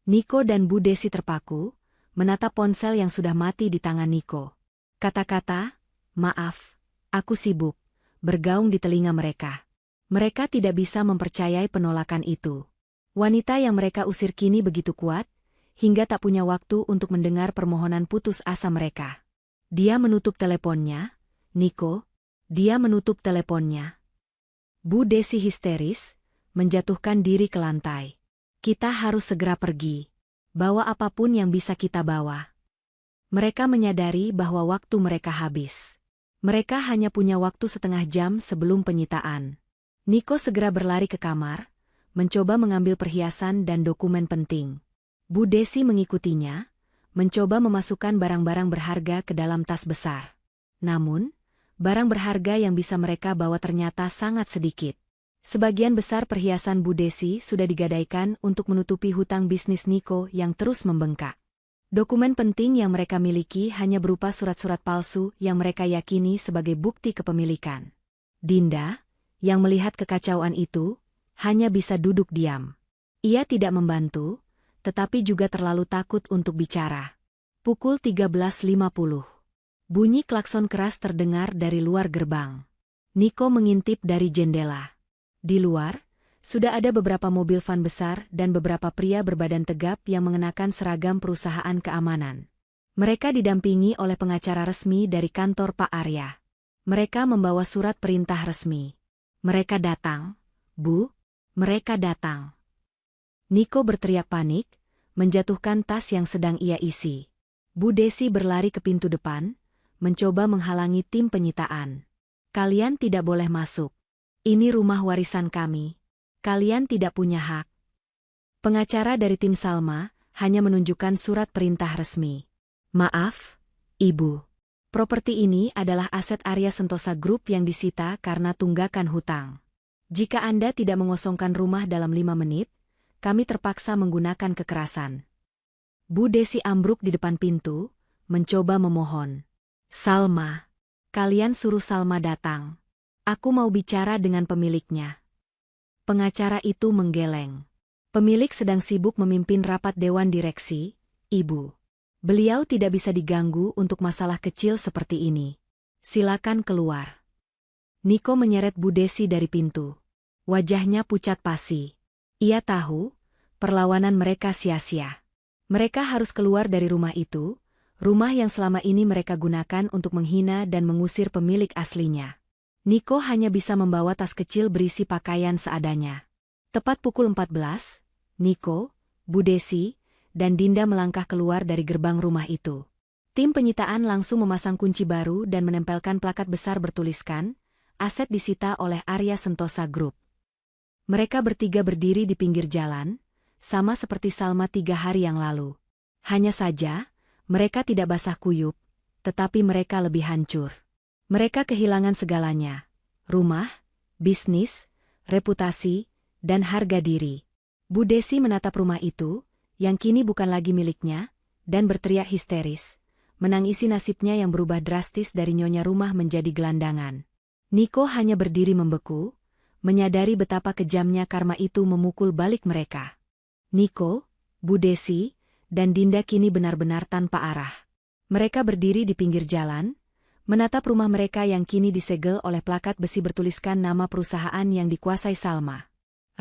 Niko dan Bu Desi terpaku, menatap ponsel yang sudah mati di tangan Niko. Kata-kata, "Maaf, aku sibuk," bergaung di telinga mereka. Mereka tidak bisa mempercayai penolakan itu. Wanita yang mereka usir kini begitu kuat, hingga tak punya waktu untuk mendengar permohonan putus asa mereka. Dia menutup teleponnya, "Niko." Dia menutup teleponnya. Bu Desi histeris, menjatuhkan diri ke lantai. "Kita harus segera pergi. Bawa apapun yang bisa kita bawa." Mereka menyadari bahwa waktu mereka habis. Mereka hanya punya waktu setengah jam sebelum penyitaan. Niko segera berlari ke kamar, mencoba mengambil perhiasan dan dokumen penting. Bu Desi mengikutinya, mencoba memasukkan barang-barang berharga ke dalam tas besar. Namun, barang berharga yang bisa mereka bawa ternyata sangat sedikit. Sebagian besar perhiasan Bu Desi sudah digadaikan untuk menutupi hutang bisnis Niko yang terus membengkak. Dokumen penting yang mereka miliki hanya berupa surat-surat palsu yang mereka yakini sebagai bukti kepemilikan. Dinda, yang melihat kekacauan itu, hanya bisa duduk diam. Ia tidak membantu, tetapi juga terlalu takut untuk bicara. Pukul 13.50. Bunyi klakson keras terdengar dari luar gerbang. Niko mengintip dari jendela. Di luar, sudah ada beberapa mobil van besar dan beberapa pria berbadan tegap yang mengenakan seragam perusahaan keamanan. Mereka didampingi oleh pengacara resmi dari kantor Pak Arya. Mereka membawa surat perintah resmi. "Mereka datang, Bu, mereka datang." Niko berteriak panik, menjatuhkan tas yang sedang ia isi. Bu Desi berlari ke pintu depan, mencoba menghalangi tim penyitaan. "Kalian tidak boleh masuk. Ini rumah warisan kami. Kalian tidak punya hak." Pengacara dari tim Salma hanya menunjukkan surat perintah resmi. "Maaf, Ibu. Properti ini adalah aset Arya Sentosa Group yang disita karena tunggakan hutang. Jika Anda tidak mengosongkan rumah dalam 5 menit, kami terpaksa menggunakan kekerasan. Bu Desi ambruk di depan pintu, mencoba memohon. Salma, kalian suruh Salma datang. Aku mau bicara dengan pemiliknya. Pengacara itu menggeleng. Pemilik sedang sibuk memimpin rapat dewan direksi, Ibu. Beliau tidak bisa diganggu untuk masalah kecil seperti ini. Silakan keluar. Niko menyeret Bu Desi dari pintu. Wajahnya pucat pasi. Ia tahu, perlawanan mereka sia-sia. Mereka harus keluar dari rumah itu, rumah yang selama ini mereka gunakan untuk menghina dan mengusir pemilik aslinya. Niko hanya bisa membawa tas kecil berisi pakaian seadanya. Tepat pukul 14, Niko, Bu Desi, dan Dinda melangkah keluar dari gerbang rumah itu. Tim penyitaan langsung memasang kunci baru dan menempelkan plakat besar bertuliskan, aset disita oleh Arya Sentosa Group. Mereka bertiga berdiri di pinggir jalan, sama seperti Salma 3 hari yang lalu. Hanya saja, mereka tidak basah kuyup, tetapi mereka lebih hancur. Mereka kehilangan segalanya, rumah, bisnis, reputasi, dan harga diri. Bu Desi menatap rumah itu, yang kini bukan lagi miliknya, dan berteriak histeris, menangisi nasibnya yang berubah drastis dari nyonya rumah menjadi gelandangan. Niko hanya berdiri membeku, menyadari betapa kejamnya karma itu memukul balik mereka. Niko, Bu Desi, dan Dinda kini benar-benar tanpa arah. Mereka berdiri di pinggir jalan, menatap rumah mereka yang kini disegel oleh plakat besi bertuliskan nama perusahaan yang dikuasai Salma.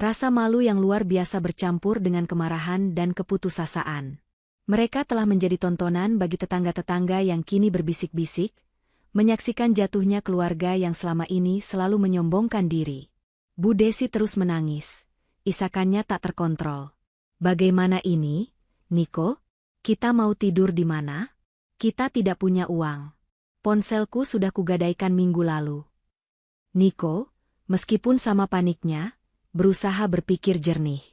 Rasa malu yang luar biasa bercampur dengan kemarahan dan keputusasaan. Mereka telah menjadi tontonan bagi tetangga-tetangga yang kini berbisik-bisik, menyaksikan jatuhnya keluarga yang selama ini selalu menyombongkan diri. Bu Desi terus menangis, isakannya tak terkontrol. Bagaimana ini, Niko? Kita mau tidur di mana? Kita tidak punya uang. Ponselku sudah kugadaikan minggu lalu. Niko, meskipun sama paniknya, berusaha berpikir jernih.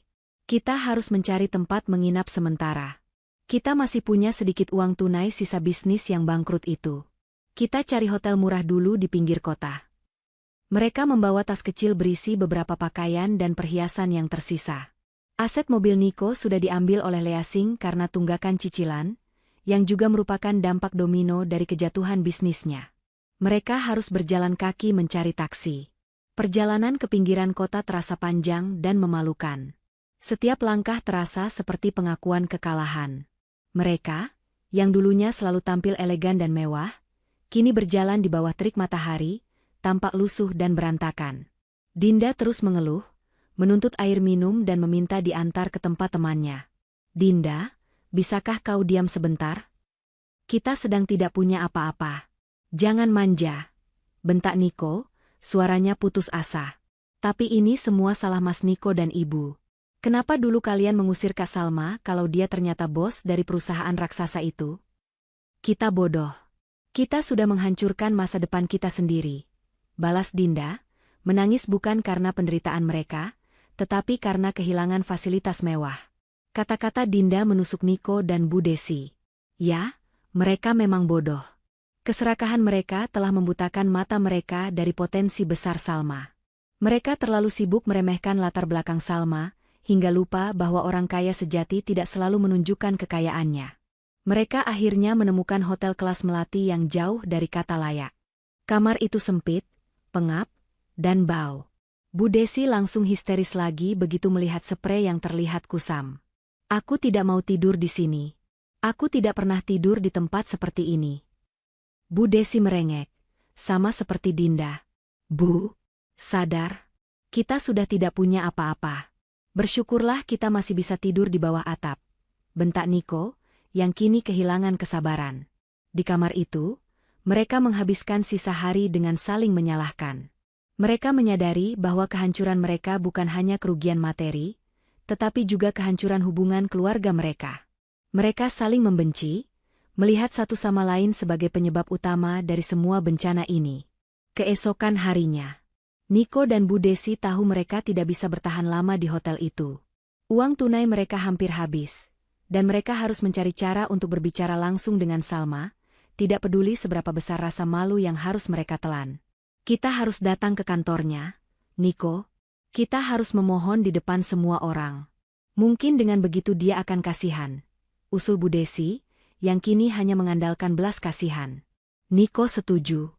Kita harus mencari tempat menginap sementara. Kita masih punya sedikit uang tunai sisa bisnis yang bangkrut itu. Kita cari hotel murah dulu di pinggir kota. Mereka membawa tas kecil berisi beberapa pakaian dan perhiasan yang tersisa. Aset mobil Niko sudah diambil oleh Leasing karena tunggakan cicilan, yang juga merupakan dampak domino dari kejatuhan bisnisnya. Mereka harus berjalan kaki mencari taksi. Perjalanan ke pinggiran kota terasa panjang dan memalukan. Setiap langkah terasa seperti pengakuan kekalahan. Mereka, yang dulunya selalu tampil elegan dan mewah, kini berjalan di bawah terik matahari, tampak lusuh dan berantakan. Dinda terus mengeluh, menuntut air minum dan meminta diantar ke tempat temannya. Dinda, bisakah kau diam sebentar? Kita sedang tidak punya apa-apa. Jangan manja, bentak Niko, suaranya putus asa. Tapi ini semua salah Mas Niko dan Ibu. Kenapa dulu kalian mengusir Kak Salma kalau dia ternyata bos dari perusahaan raksasa itu? Kita bodoh. Kita sudah menghancurkan masa depan kita sendiri. Balas Dinda, menangis bukan karena penderitaan mereka, tetapi karena kehilangan fasilitas mewah. Kata-kata Dinda menusuk Niko dan Bu Desi. Ya, mereka memang bodoh. Keserakahan mereka telah membutakan mata mereka dari potensi besar Salma. Mereka terlalu sibuk meremehkan latar belakang Salma, hingga lupa bahwa orang kaya sejati tidak selalu menunjukkan kekayaannya. Mereka akhirnya menemukan hotel kelas melati yang jauh dari kata layak. Kamar itu sempit, pengap, dan bau. Bu Desi langsung histeris lagi begitu melihat sprei yang terlihat kusam. Aku tidak mau tidur di sini. Aku tidak pernah tidur di tempat seperti ini. Bu Desi merengek, sama seperti Dinda. Bu, sadar. Kita sudah tidak punya apa-apa. Bersyukurlah kita masih bisa tidur di bawah atap. Bentak Niko, yang kini kehilangan kesabaran. Di kamar itu, mereka menghabiskan sisa hari dengan saling menyalahkan. Mereka menyadari bahwa kehancuran mereka bukan hanya kerugian materi, tetapi juga kehancuran hubungan keluarga mereka. Mereka saling membenci, melihat satu sama lain sebagai penyebab utama dari semua bencana ini. Keesokan harinya, Niko dan Bu Desi tahu mereka tidak bisa bertahan lama di hotel itu. Uang tunai mereka hampir habis, dan mereka harus mencari cara untuk berbicara langsung dengan Salma, tidak peduli seberapa besar rasa malu yang harus mereka telan. Kita harus datang ke kantornya, Nico. Kita harus memohon di depan semua orang. Mungkin dengan begitu dia akan kasihan. Usul Bu Desi, yang kini hanya mengandalkan belas kasihan. Nico setuju.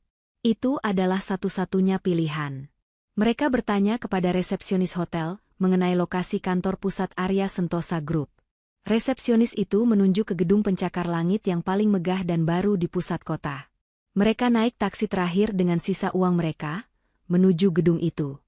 Itu adalah satu-satunya pilihan. Mereka bertanya kepada resepsionis hotel mengenai lokasi kantor pusat Arya Sentosa Group. Resepsionis itu menunjuk ke gedung pencakar langit yang paling megah dan baru di pusat kota. Mereka naik taksi terakhir dengan sisa uang mereka, menuju gedung itu.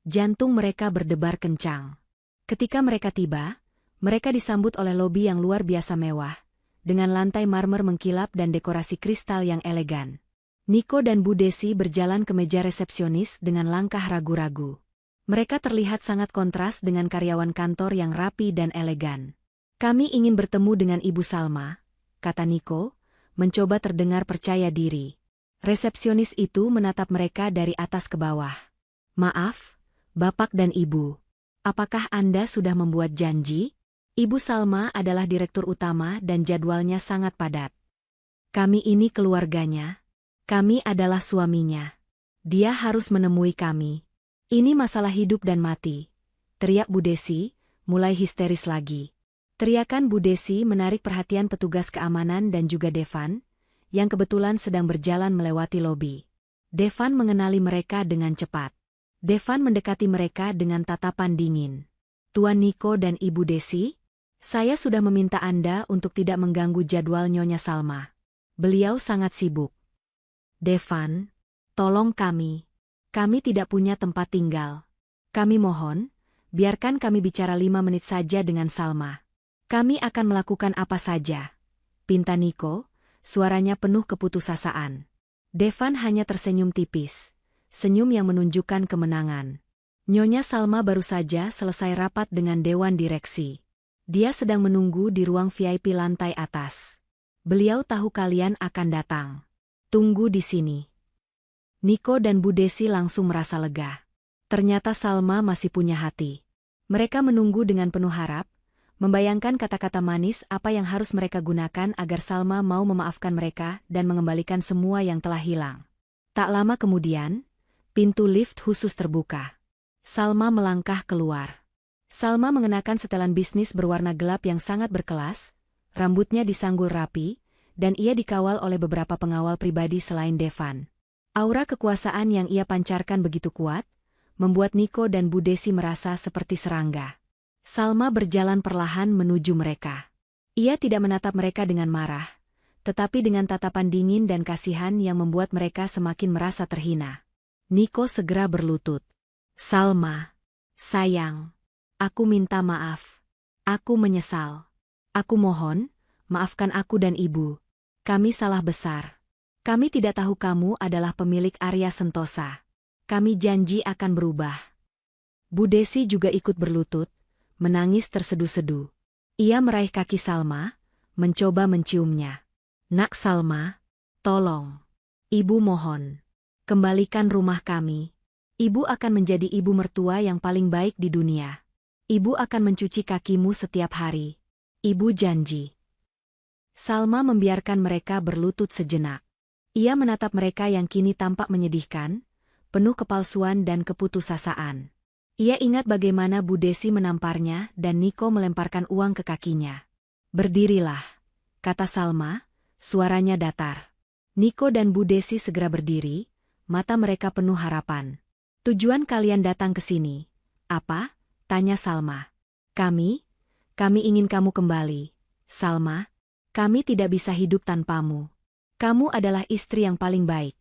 Jantung mereka berdebar kencang. Ketika mereka tiba, mereka disambut oleh lobi yang luar biasa mewah, dengan lantai marmer mengkilap dan dekorasi kristal yang elegan. Nico dan Bu Desi berjalan ke meja resepsionis dengan langkah ragu-ragu. Mereka terlihat sangat kontras dengan karyawan kantor yang rapi dan elegan. Kami ingin bertemu dengan Ibu Salma, kata Nico, mencoba terdengar percaya diri. Resepsionis itu menatap mereka dari atas ke bawah. Maaf, Bapak dan Ibu. Apakah Anda sudah membuat janji? Ibu Salma adalah direktur utama dan jadwalnya sangat padat. Kami ini keluarganya. Kami adalah suaminya. Dia harus menemui kami. Ini masalah hidup dan mati. Teriak Bu Desi, mulai histeris lagi. Teriakan Bu Desi menarik perhatian petugas keamanan dan juga Devan, yang kebetulan sedang berjalan melewati lobi. Devan mengenali mereka dengan cepat. Devan mendekati mereka dengan tatapan dingin. Tuan Nico dan Ibu Desi, saya sudah meminta Anda untuk tidak mengganggu jadwal Nyonya Salma. Beliau sangat sibuk. Devan, tolong kami. Kami tidak punya tempat tinggal. Kami mohon, biarkan kami bicara 5 menit saja dengan Salma. Kami akan melakukan apa saja. Pinta Nico, suaranya penuh keputusasaan. Devan hanya tersenyum tipis. Senyum yang menunjukkan kemenangan. Nyonya Salma baru saja selesai rapat dengan Dewan Direksi. Dia sedang menunggu di ruang VIP lantai atas. Beliau tahu kalian akan datang. Tunggu di sini. Nico dan Bu Desi langsung merasa lega. Ternyata Salma masih punya hati. Mereka menunggu dengan penuh harap, membayangkan kata-kata manis apa yang harus mereka gunakan agar Salma mau memaafkan mereka dan mengembalikan semua yang telah hilang. Tak lama kemudian, pintu lift khusus terbuka. Salma melangkah keluar. Salma mengenakan setelan bisnis berwarna gelap yang sangat berkelas, rambutnya disanggul rapi, dan ia dikawal oleh beberapa pengawal pribadi selain Devan. Aura kekuasaan yang ia pancarkan begitu kuat, membuat Nico dan Bu Desi merasa seperti serangga. Salma berjalan perlahan menuju mereka. Ia tidak menatap mereka dengan marah, tetapi dengan tatapan dingin dan kasihan yang membuat mereka semakin merasa terhina. Nico segera berlutut. Salma, sayang, aku minta maaf. Aku menyesal. Aku mohon, maafkan aku dan Ibu. Kami salah besar. Kami tidak tahu kamu adalah pemilik Arya Sentosa. Kami janji akan berubah. Bu Desi juga ikut berlutut, menangis terseduh-seduh. Ia meraih kaki Salma, mencoba menciumnya. Nak Salma, tolong. Ibu mohon. Kembalikan rumah kami. Ibu akan menjadi ibu mertua yang paling baik di dunia. Ibu akan mencuci kakimu setiap hari. Ibu janji. Salma membiarkan mereka berlutut sejenak. Ia menatap mereka yang kini tampak menyedihkan, penuh kepalsuan dan keputusasaan. Ia ingat bagaimana Bu Desi menamparnya dan Nico melemparkan uang ke kakinya. Berdirilah, kata Salma, suaranya datar. Nico dan Bu Desi segera berdiri, mata mereka penuh harapan. Tujuan kalian datang ke sini, apa? Tanya Salma. Kami ingin kamu kembali, Salma. Kami tidak bisa hidup tanpamu. Kamu adalah istri yang paling baik,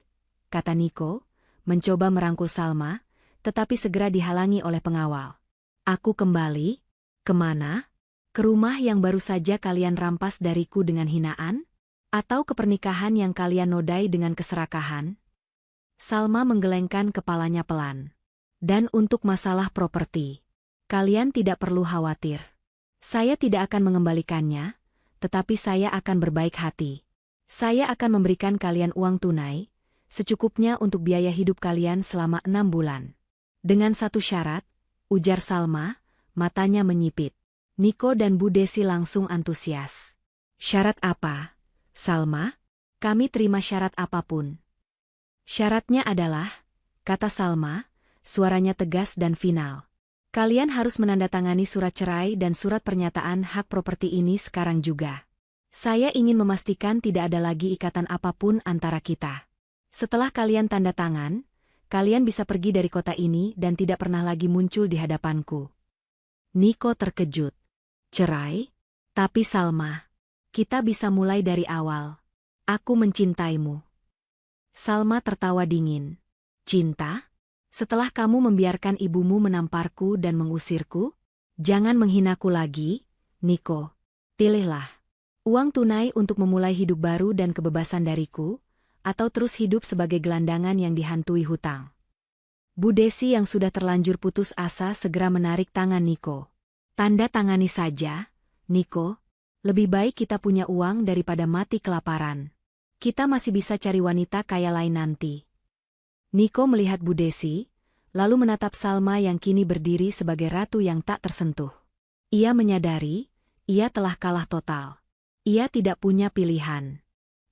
kata Nico, mencoba merangkul Salma, tetapi segera dihalangi oleh pengawal. Aku kembali? Kemana? Ke rumah yang baru saja kalian rampas dariku dengan hinaan? Atau ke pernikahan yang kalian nodai dengan keserakahan? Salma menggelengkan kepalanya pelan. Dan untuk masalah properti, kalian tidak perlu khawatir. Saya tidak akan mengembalikannya, tetapi saya akan berbaik hati. Saya akan memberikan kalian uang tunai, secukupnya untuk biaya hidup kalian selama 6 bulan. Dengan satu syarat, ujar Salma, matanya menyipit. Nico dan Bu Desi langsung antusias. Syarat apa, Salma? Kami terima syarat apapun. Syaratnya adalah, kata Salma, suaranya tegas dan final. Kalian harus menandatangani surat cerai dan surat pernyataan hak properti ini sekarang juga. Saya ingin memastikan tidak ada lagi ikatan apapun antara kita. Setelah kalian tanda tangan, kalian bisa pergi dari kota ini dan tidak pernah lagi muncul di hadapanku. Niko terkejut. Cerai? Tapi Salma, kita bisa mulai dari awal. Aku mencintaimu. Salma tertawa dingin. Cinta? Setelah kamu membiarkan ibumu menamparku dan mengusirku? Jangan menghinaku lagi, Niko. Pilihlah. Uang tunai untuk memulai hidup baru dan kebebasan dariku, atau terus hidup sebagai gelandangan yang dihantui hutang. Bu Desi yang sudah terlanjur putus asa segera menarik tangan Niko. Tanda tangani saja, Niko. Lebih baik kita punya uang daripada mati kelaparan. Kita masih bisa cari wanita kaya lain nanti. Niko melihat Bu Desi, lalu menatap Salma yang kini berdiri sebagai ratu yang tak tersentuh. Ia menyadari, ia telah kalah total. Ia tidak punya pilihan.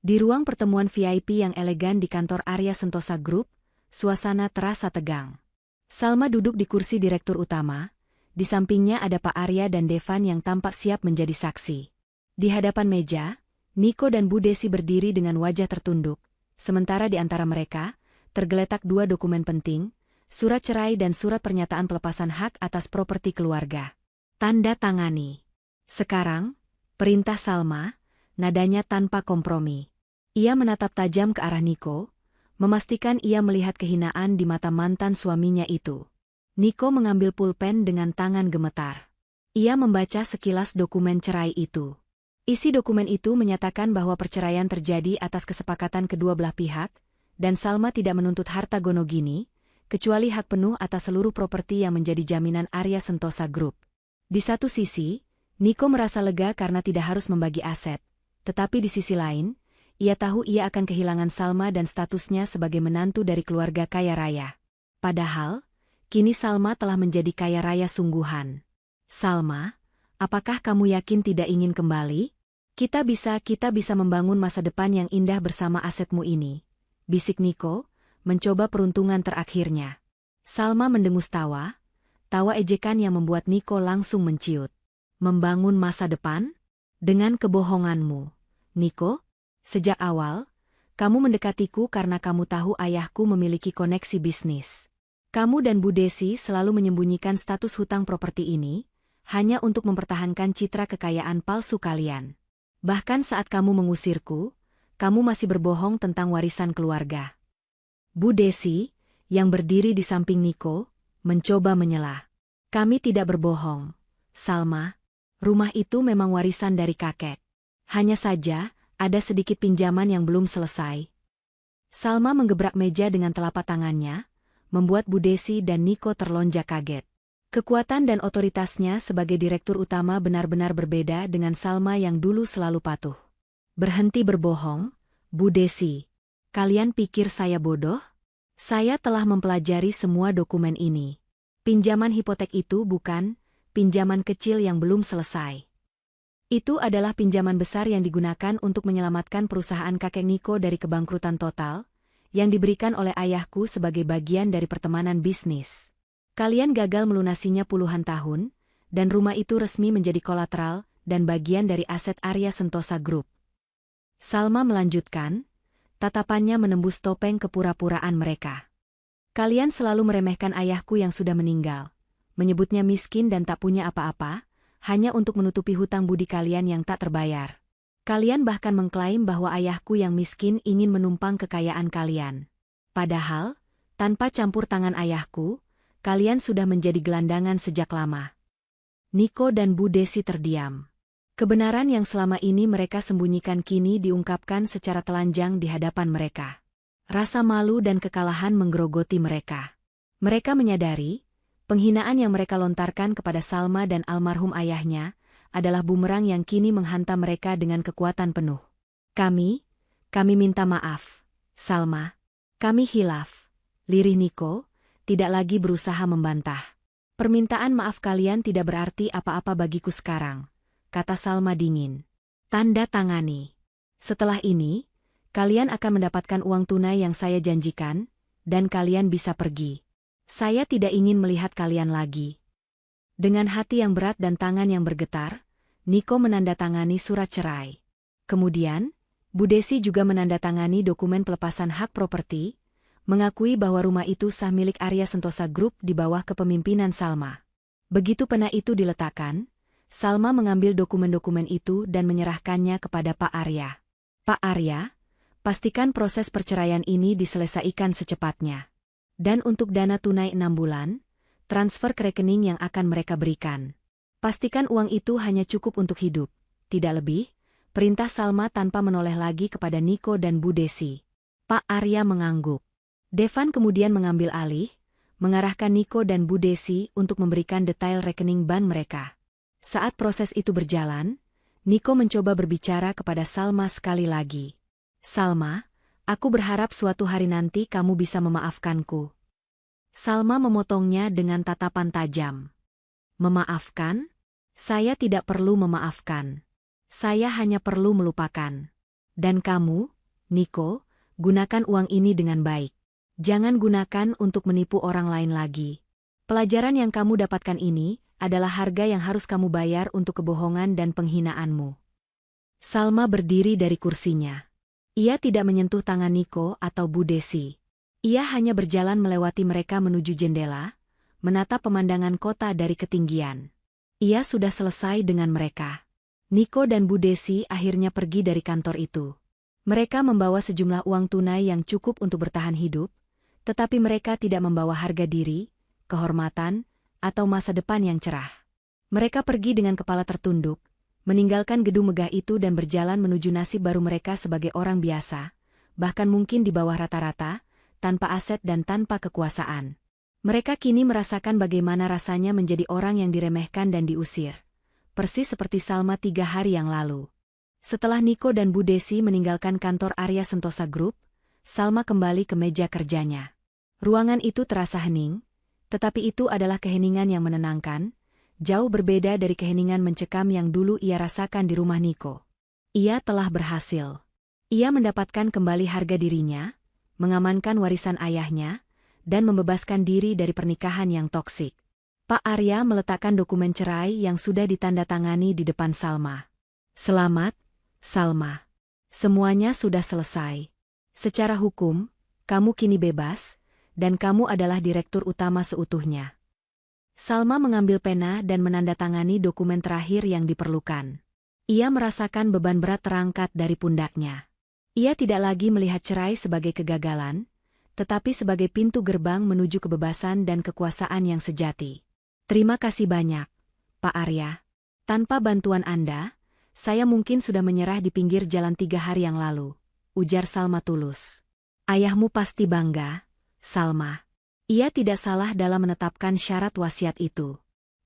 Di ruang pertemuan VIP yang elegan di kantor Arya Sentosa Group, suasana terasa tegang. Salma duduk di kursi direktur utama, di sampingnya ada Pak Arya dan Devan yang tampak siap menjadi saksi. Di hadapan meja, Niko dan Bu Desi berdiri dengan wajah tertunduk, sementara di antara mereka, tergeletak dua dokumen penting, surat cerai dan surat pernyataan pelepasan hak atas properti keluarga. Tanda tangani. Sekarang, perintah Salma, nadanya tanpa kompromi. Ia menatap tajam ke arah Niko, memastikan ia melihat kehinaan di mata mantan suaminya itu. Niko mengambil pulpen dengan tangan gemetar. Ia membaca sekilas dokumen cerai itu. Isi dokumen itu menyatakan bahwa perceraian terjadi atas kesepakatan kedua belah pihak, dan Salma tidak menuntut harta gonogini, kecuali hak penuh atas seluruh properti yang menjadi jaminan Arya Sentosa Group. Di satu sisi, Niko merasa lega karena tidak harus membagi aset, tetapi di sisi lain, ia tahu ia akan kehilangan Salma dan statusnya sebagai menantu dari keluarga kaya raya. Padahal, kini Salma telah menjadi kaya raya sungguhan. Salma, apakah kamu yakin tidak ingin kembali? Kita bisa membangun masa depan yang indah bersama asetmu ini, bisik Niko, mencoba peruntungan terakhirnya. Salma mendengus tawa ejekan yang membuat Niko langsung menciut. Membangun masa depan? Dengan kebohonganmu, Niko? Sejak awal, kamu mendekatiku karena kamu tahu ayahku memiliki koneksi bisnis. Kamu dan Bu Desi selalu menyembunyikan status hutang properti ini, hanya untuk mempertahankan citra kekayaan palsu kalian. Bahkan saat kamu mengusirku, kamu masih berbohong tentang warisan keluarga. Bu Desi, yang berdiri di samping Niko, mencoba menyela. Kami tidak berbohong, Salma. Rumah itu memang warisan dari kakek. Hanya saja, ada sedikit pinjaman yang belum selesai. Salma menggebrak meja dengan telapak tangannya, membuat Bu Desi dan Niko terlonjak kaget. Kekuatan dan otoritasnya sebagai direktur utama benar-benar berbeda dengan Salma yang dulu selalu patuh. Berhenti berbohong, Bu Desi. Kalian pikir saya bodoh? Saya telah mempelajari semua dokumen ini. Pinjaman hipotek itu bukan pinjaman kecil yang belum selesai. Itu adalah pinjaman besar yang digunakan untuk menyelamatkan perusahaan kakek Niko dari kebangkrutan total, yang diberikan oleh ayahku sebagai bagian dari pertemanan bisnis. Kalian gagal melunasinya puluhan tahun, dan rumah itu resmi menjadi kolateral dan bagian dari aset Arya Sentosa Group. Salma melanjutkan, tatapannya menembus topeng kepura-puraan mereka. Kalian selalu meremehkan ayahku yang sudah meninggal, menyebutnya miskin dan tak punya apa-apa, hanya untuk menutupi hutang budi kalian yang tak terbayar. Kalian bahkan mengklaim bahwa ayahku yang miskin ingin menumpang kekayaan kalian. Padahal, tanpa campur tangan ayahku, kalian sudah menjadi gelandangan sejak lama. Niko dan Bu Desi terdiam. Kebenaran yang selama ini mereka sembunyikan kini diungkapkan secara telanjang di hadapan mereka. Rasa malu dan kekalahan menggerogoti mereka. Mereka menyadari, penghinaan yang mereka lontarkan kepada Salma dan almarhum ayahnya adalah bumerang yang kini menghantam mereka dengan kekuatan penuh. Kami minta maaf, Salma. Kami hilaf. Lirih Niko, tidak lagi berusaha membantah. Permintaan maaf kalian tidak berarti apa-apa bagiku sekarang, kata Salma dingin. Tanda tangani. Setelah ini, Kalian akan mendapatkan uang tunai yang saya janjikan, dan kalian bisa pergi. Saya tidak ingin melihat kalian lagi. Dengan hati yang berat dan tangan yang bergetar, Niko menandatangani surat cerai. Kemudian, Bu Desi juga menandatangani dokumen pelepasan hak properti, mengakui bahwa rumah itu sah milik Arya Sentosa Group di bawah kepemimpinan Salma. Begitu pena itu diletakkan, Salma mengambil dokumen-dokumen itu dan menyerahkannya kepada Pak Arya. Pak Arya, pastikan proses perceraian ini diselesaikan secepatnya. Dan untuk dana tunai 6 bulan, transfer ke rekening yang akan mereka berikan. Pastikan uang itu hanya cukup untuk hidup, tidak lebih, perintah Salma tanpa menoleh lagi kepada Niko dan Bu Desi. Pak Arya mengangguk. Devan kemudian mengambil alih, mengarahkan Niko dan Bu Desi untuk memberikan detail rekening ban mereka. Saat proses itu berjalan, Niko mencoba berbicara kepada Salma sekali lagi. Salma, aku berharap suatu hari nanti kamu bisa memaafkanku. Salma memotongnya dengan tatapan tajam. Memaafkan? Saya tidak perlu memaafkan. Saya hanya perlu melupakan. Dan kamu, Niko, gunakan uang ini dengan baik. Jangan gunakan untuk menipu orang lain lagi. Pelajaran yang kamu dapatkan ini adalah harga yang harus kamu bayar untuk kebohongan dan penghinaanmu. Salma berdiri dari kursinya. Ia tidak menyentuh tangan Niko atau Bu Desi. Ia hanya berjalan melewati mereka menuju jendela, menatap pemandangan kota dari ketinggian. Ia sudah selesai dengan mereka. Niko dan Bu Desi akhirnya pergi dari kantor itu. Mereka membawa sejumlah uang tunai yang cukup untuk bertahan hidup, tetapi mereka tidak membawa harga diri, kehormatan, atau masa depan yang cerah. Mereka pergi dengan kepala tertunduk, meninggalkan gedung megah itu dan berjalan menuju nasib baru mereka sebagai orang biasa, bahkan mungkin di bawah rata-rata, tanpa aset dan tanpa kekuasaan. Mereka kini merasakan bagaimana rasanya menjadi orang yang diremehkan dan diusir. Persis seperti Salma 3 hari yang lalu. Setelah Niko dan Bu Desi meninggalkan kantor Arya Sentosa Group, Salma kembali ke meja kerjanya. Ruangan itu terasa hening, tetapi itu adalah keheningan yang menenangkan, jauh berbeda dari keheningan mencekam yang dulu ia rasakan di rumah Niko. Ia telah berhasil. Ia mendapatkan kembali harga dirinya, mengamankan warisan ayahnya, dan membebaskan diri dari pernikahan yang toksik. Pak Arya meletakkan dokumen cerai yang sudah ditandatangani di depan Salma. Selamat, Salma. Semuanya sudah selesai. Secara hukum, kamu kini bebas, dan kamu adalah direktur utama seutuhnya. Salma mengambil pena dan menandatangani dokumen terakhir yang diperlukan. Ia merasakan beban berat terangkat dari pundaknya. Ia tidak lagi melihat cerai sebagai kegagalan, tetapi sebagai pintu gerbang menuju kebebasan dan kekuasaan yang sejati. Terima kasih banyak, Pak Arya. Tanpa bantuan Anda, saya mungkin sudah menyerah di pinggir jalan 3 hari yang lalu, ujar Salma tulus. Ayahmu pasti bangga, Salma. Ia tidak salah dalam menetapkan syarat wasiat itu.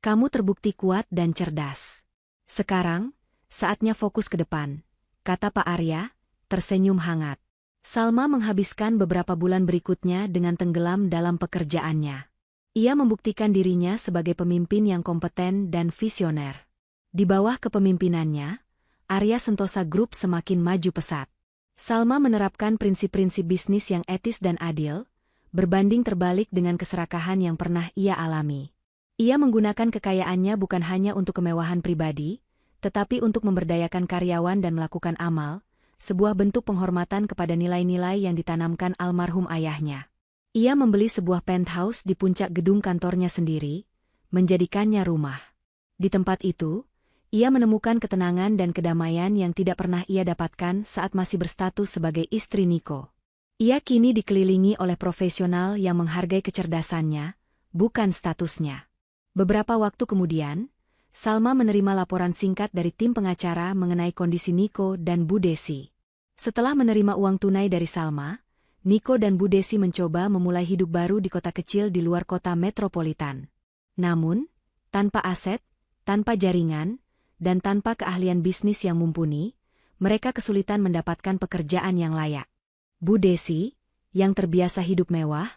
Kamu terbukti kuat dan cerdas. Sekarang, saatnya fokus ke depan, kata Pak Arya, tersenyum hangat. Salma menghabiskan beberapa bulan berikutnya dengan tenggelam dalam pekerjaannya. Ia membuktikan dirinya sebagai pemimpin yang kompeten dan visioner. Di bawah kepemimpinannya, Arya Sentosa Group semakin maju pesat. Salma menerapkan prinsip-prinsip bisnis yang etis dan adil, berbanding terbalik dengan keserakahan yang pernah ia alami. Ia menggunakan kekayaannya bukan hanya untuk kemewahan pribadi, tetapi untuk memberdayakan karyawan dan melakukan amal, sebuah bentuk penghormatan kepada nilai-nilai yang ditanamkan almarhum ayahnya. Ia membeli sebuah penthouse di puncak gedung kantornya sendiri, menjadikannya rumah. Di tempat itu, ia menemukan ketenangan dan kedamaian yang tidak pernah ia dapatkan saat masih berstatus sebagai istri Niko. Ia kini dikelilingi oleh profesional yang menghargai kecerdasannya, bukan statusnya. Beberapa waktu kemudian, Salma menerima laporan singkat dari tim pengacara mengenai kondisi Niko dan Bu Desi. Setelah menerima uang tunai dari Salma, Niko dan Bu Desi mencoba memulai hidup baru di kota kecil di luar kota metropolitan. Namun, tanpa aset, tanpa jaringan, dan tanpa keahlian bisnis yang mumpuni, mereka kesulitan mendapatkan pekerjaan yang layak. Bu Desi, yang terbiasa hidup mewah,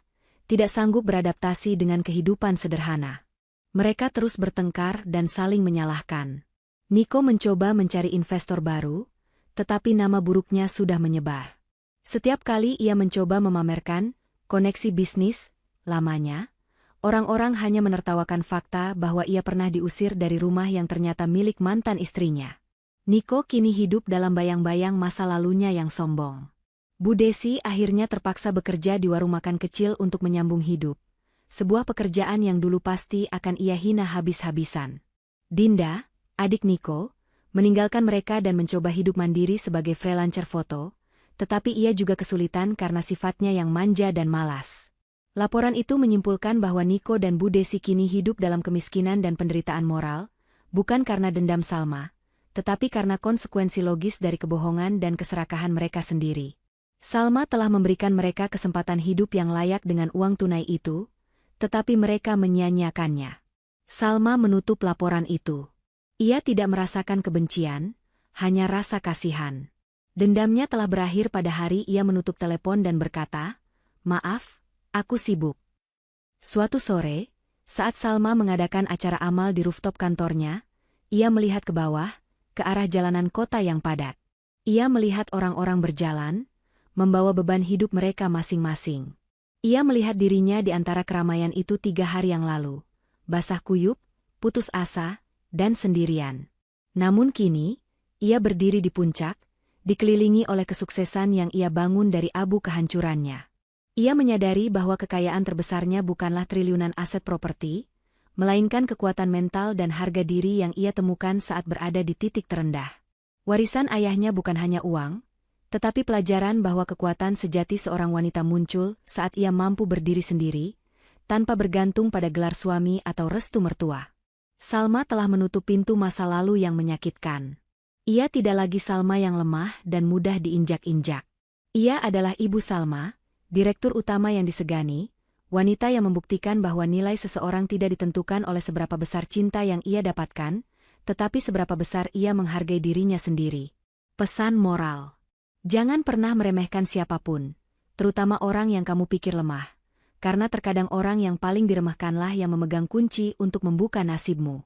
tidak sanggup beradaptasi dengan kehidupan sederhana. Mereka terus bertengkar dan saling menyalahkan. Niko mencoba mencari investor baru, tetapi nama buruknya sudah menyebar. Setiap kali ia mencoba memamerkan koneksi bisnis lamanya, orang-orang hanya menertawakan fakta bahwa ia pernah diusir dari rumah yang ternyata milik mantan istrinya. Niko kini hidup dalam bayang-bayang masa lalunya yang sombong. Bu Desi akhirnya terpaksa bekerja di warung makan kecil untuk menyambung hidup. Sebuah pekerjaan yang dulu pasti akan ia hina habis-habisan. Dinda, adik Niko, meninggalkan mereka dan mencoba hidup mandiri sebagai freelancer foto, tetapi ia juga kesulitan karena sifatnya yang manja dan malas. Laporan itu menyimpulkan bahwa Niko dan Bu Desi kini hidup dalam kemiskinan dan penderitaan moral, bukan karena dendam Salma, tetapi karena konsekuensi logis dari kebohongan dan keserakahan mereka sendiri. Salma telah memberikan mereka kesempatan hidup yang layak dengan uang tunai itu, tetapi mereka menyia-nyiakannya. Salma menutup laporan itu. Ia tidak merasakan kebencian, hanya rasa kasihan. Dendamnya telah berakhir pada hari ia menutup telepon dan berkata, "Maaf, aku sibuk." Suatu sore, saat Salma mengadakan acara amal di rooftop kantornya, ia melihat ke bawah, ke arah jalanan kota yang padat. Ia melihat orang-orang berjalan, membawa beban hidup mereka masing-masing. Ia melihat dirinya di antara keramaian itu 3 hari yang lalu, basah kuyup, putus asa, dan sendirian. Namun kini, ia berdiri di puncak, dikelilingi oleh kesuksesan yang ia bangun dari abu kehancurannya. Ia menyadari bahwa kekayaan terbesarnya bukanlah triliunan aset properti, melainkan kekuatan mental dan harga diri yang ia temukan saat berada di titik terendah. Warisan ayahnya bukan hanya uang, tetapi pelajaran bahwa kekuatan sejati seorang wanita muncul saat ia mampu berdiri sendiri, tanpa bergantung pada gelar suami atau restu mertua. Salma telah menutup pintu masa lalu yang menyakitkan. Ia tidak lagi Salma yang lemah dan mudah diinjak-injak. Ia adalah ibu Salma, direktur utama yang disegani, wanita yang membuktikan bahwa nilai seseorang tidak ditentukan oleh seberapa besar cinta yang ia dapatkan, tetapi seberapa besar ia menghargai dirinya sendiri. Pesan moral: jangan pernah meremehkan siapapun, terutama orang yang kamu pikir lemah, karena terkadang orang yang paling diremehkanlah yang memegang kunci untuk membuka nasibmu.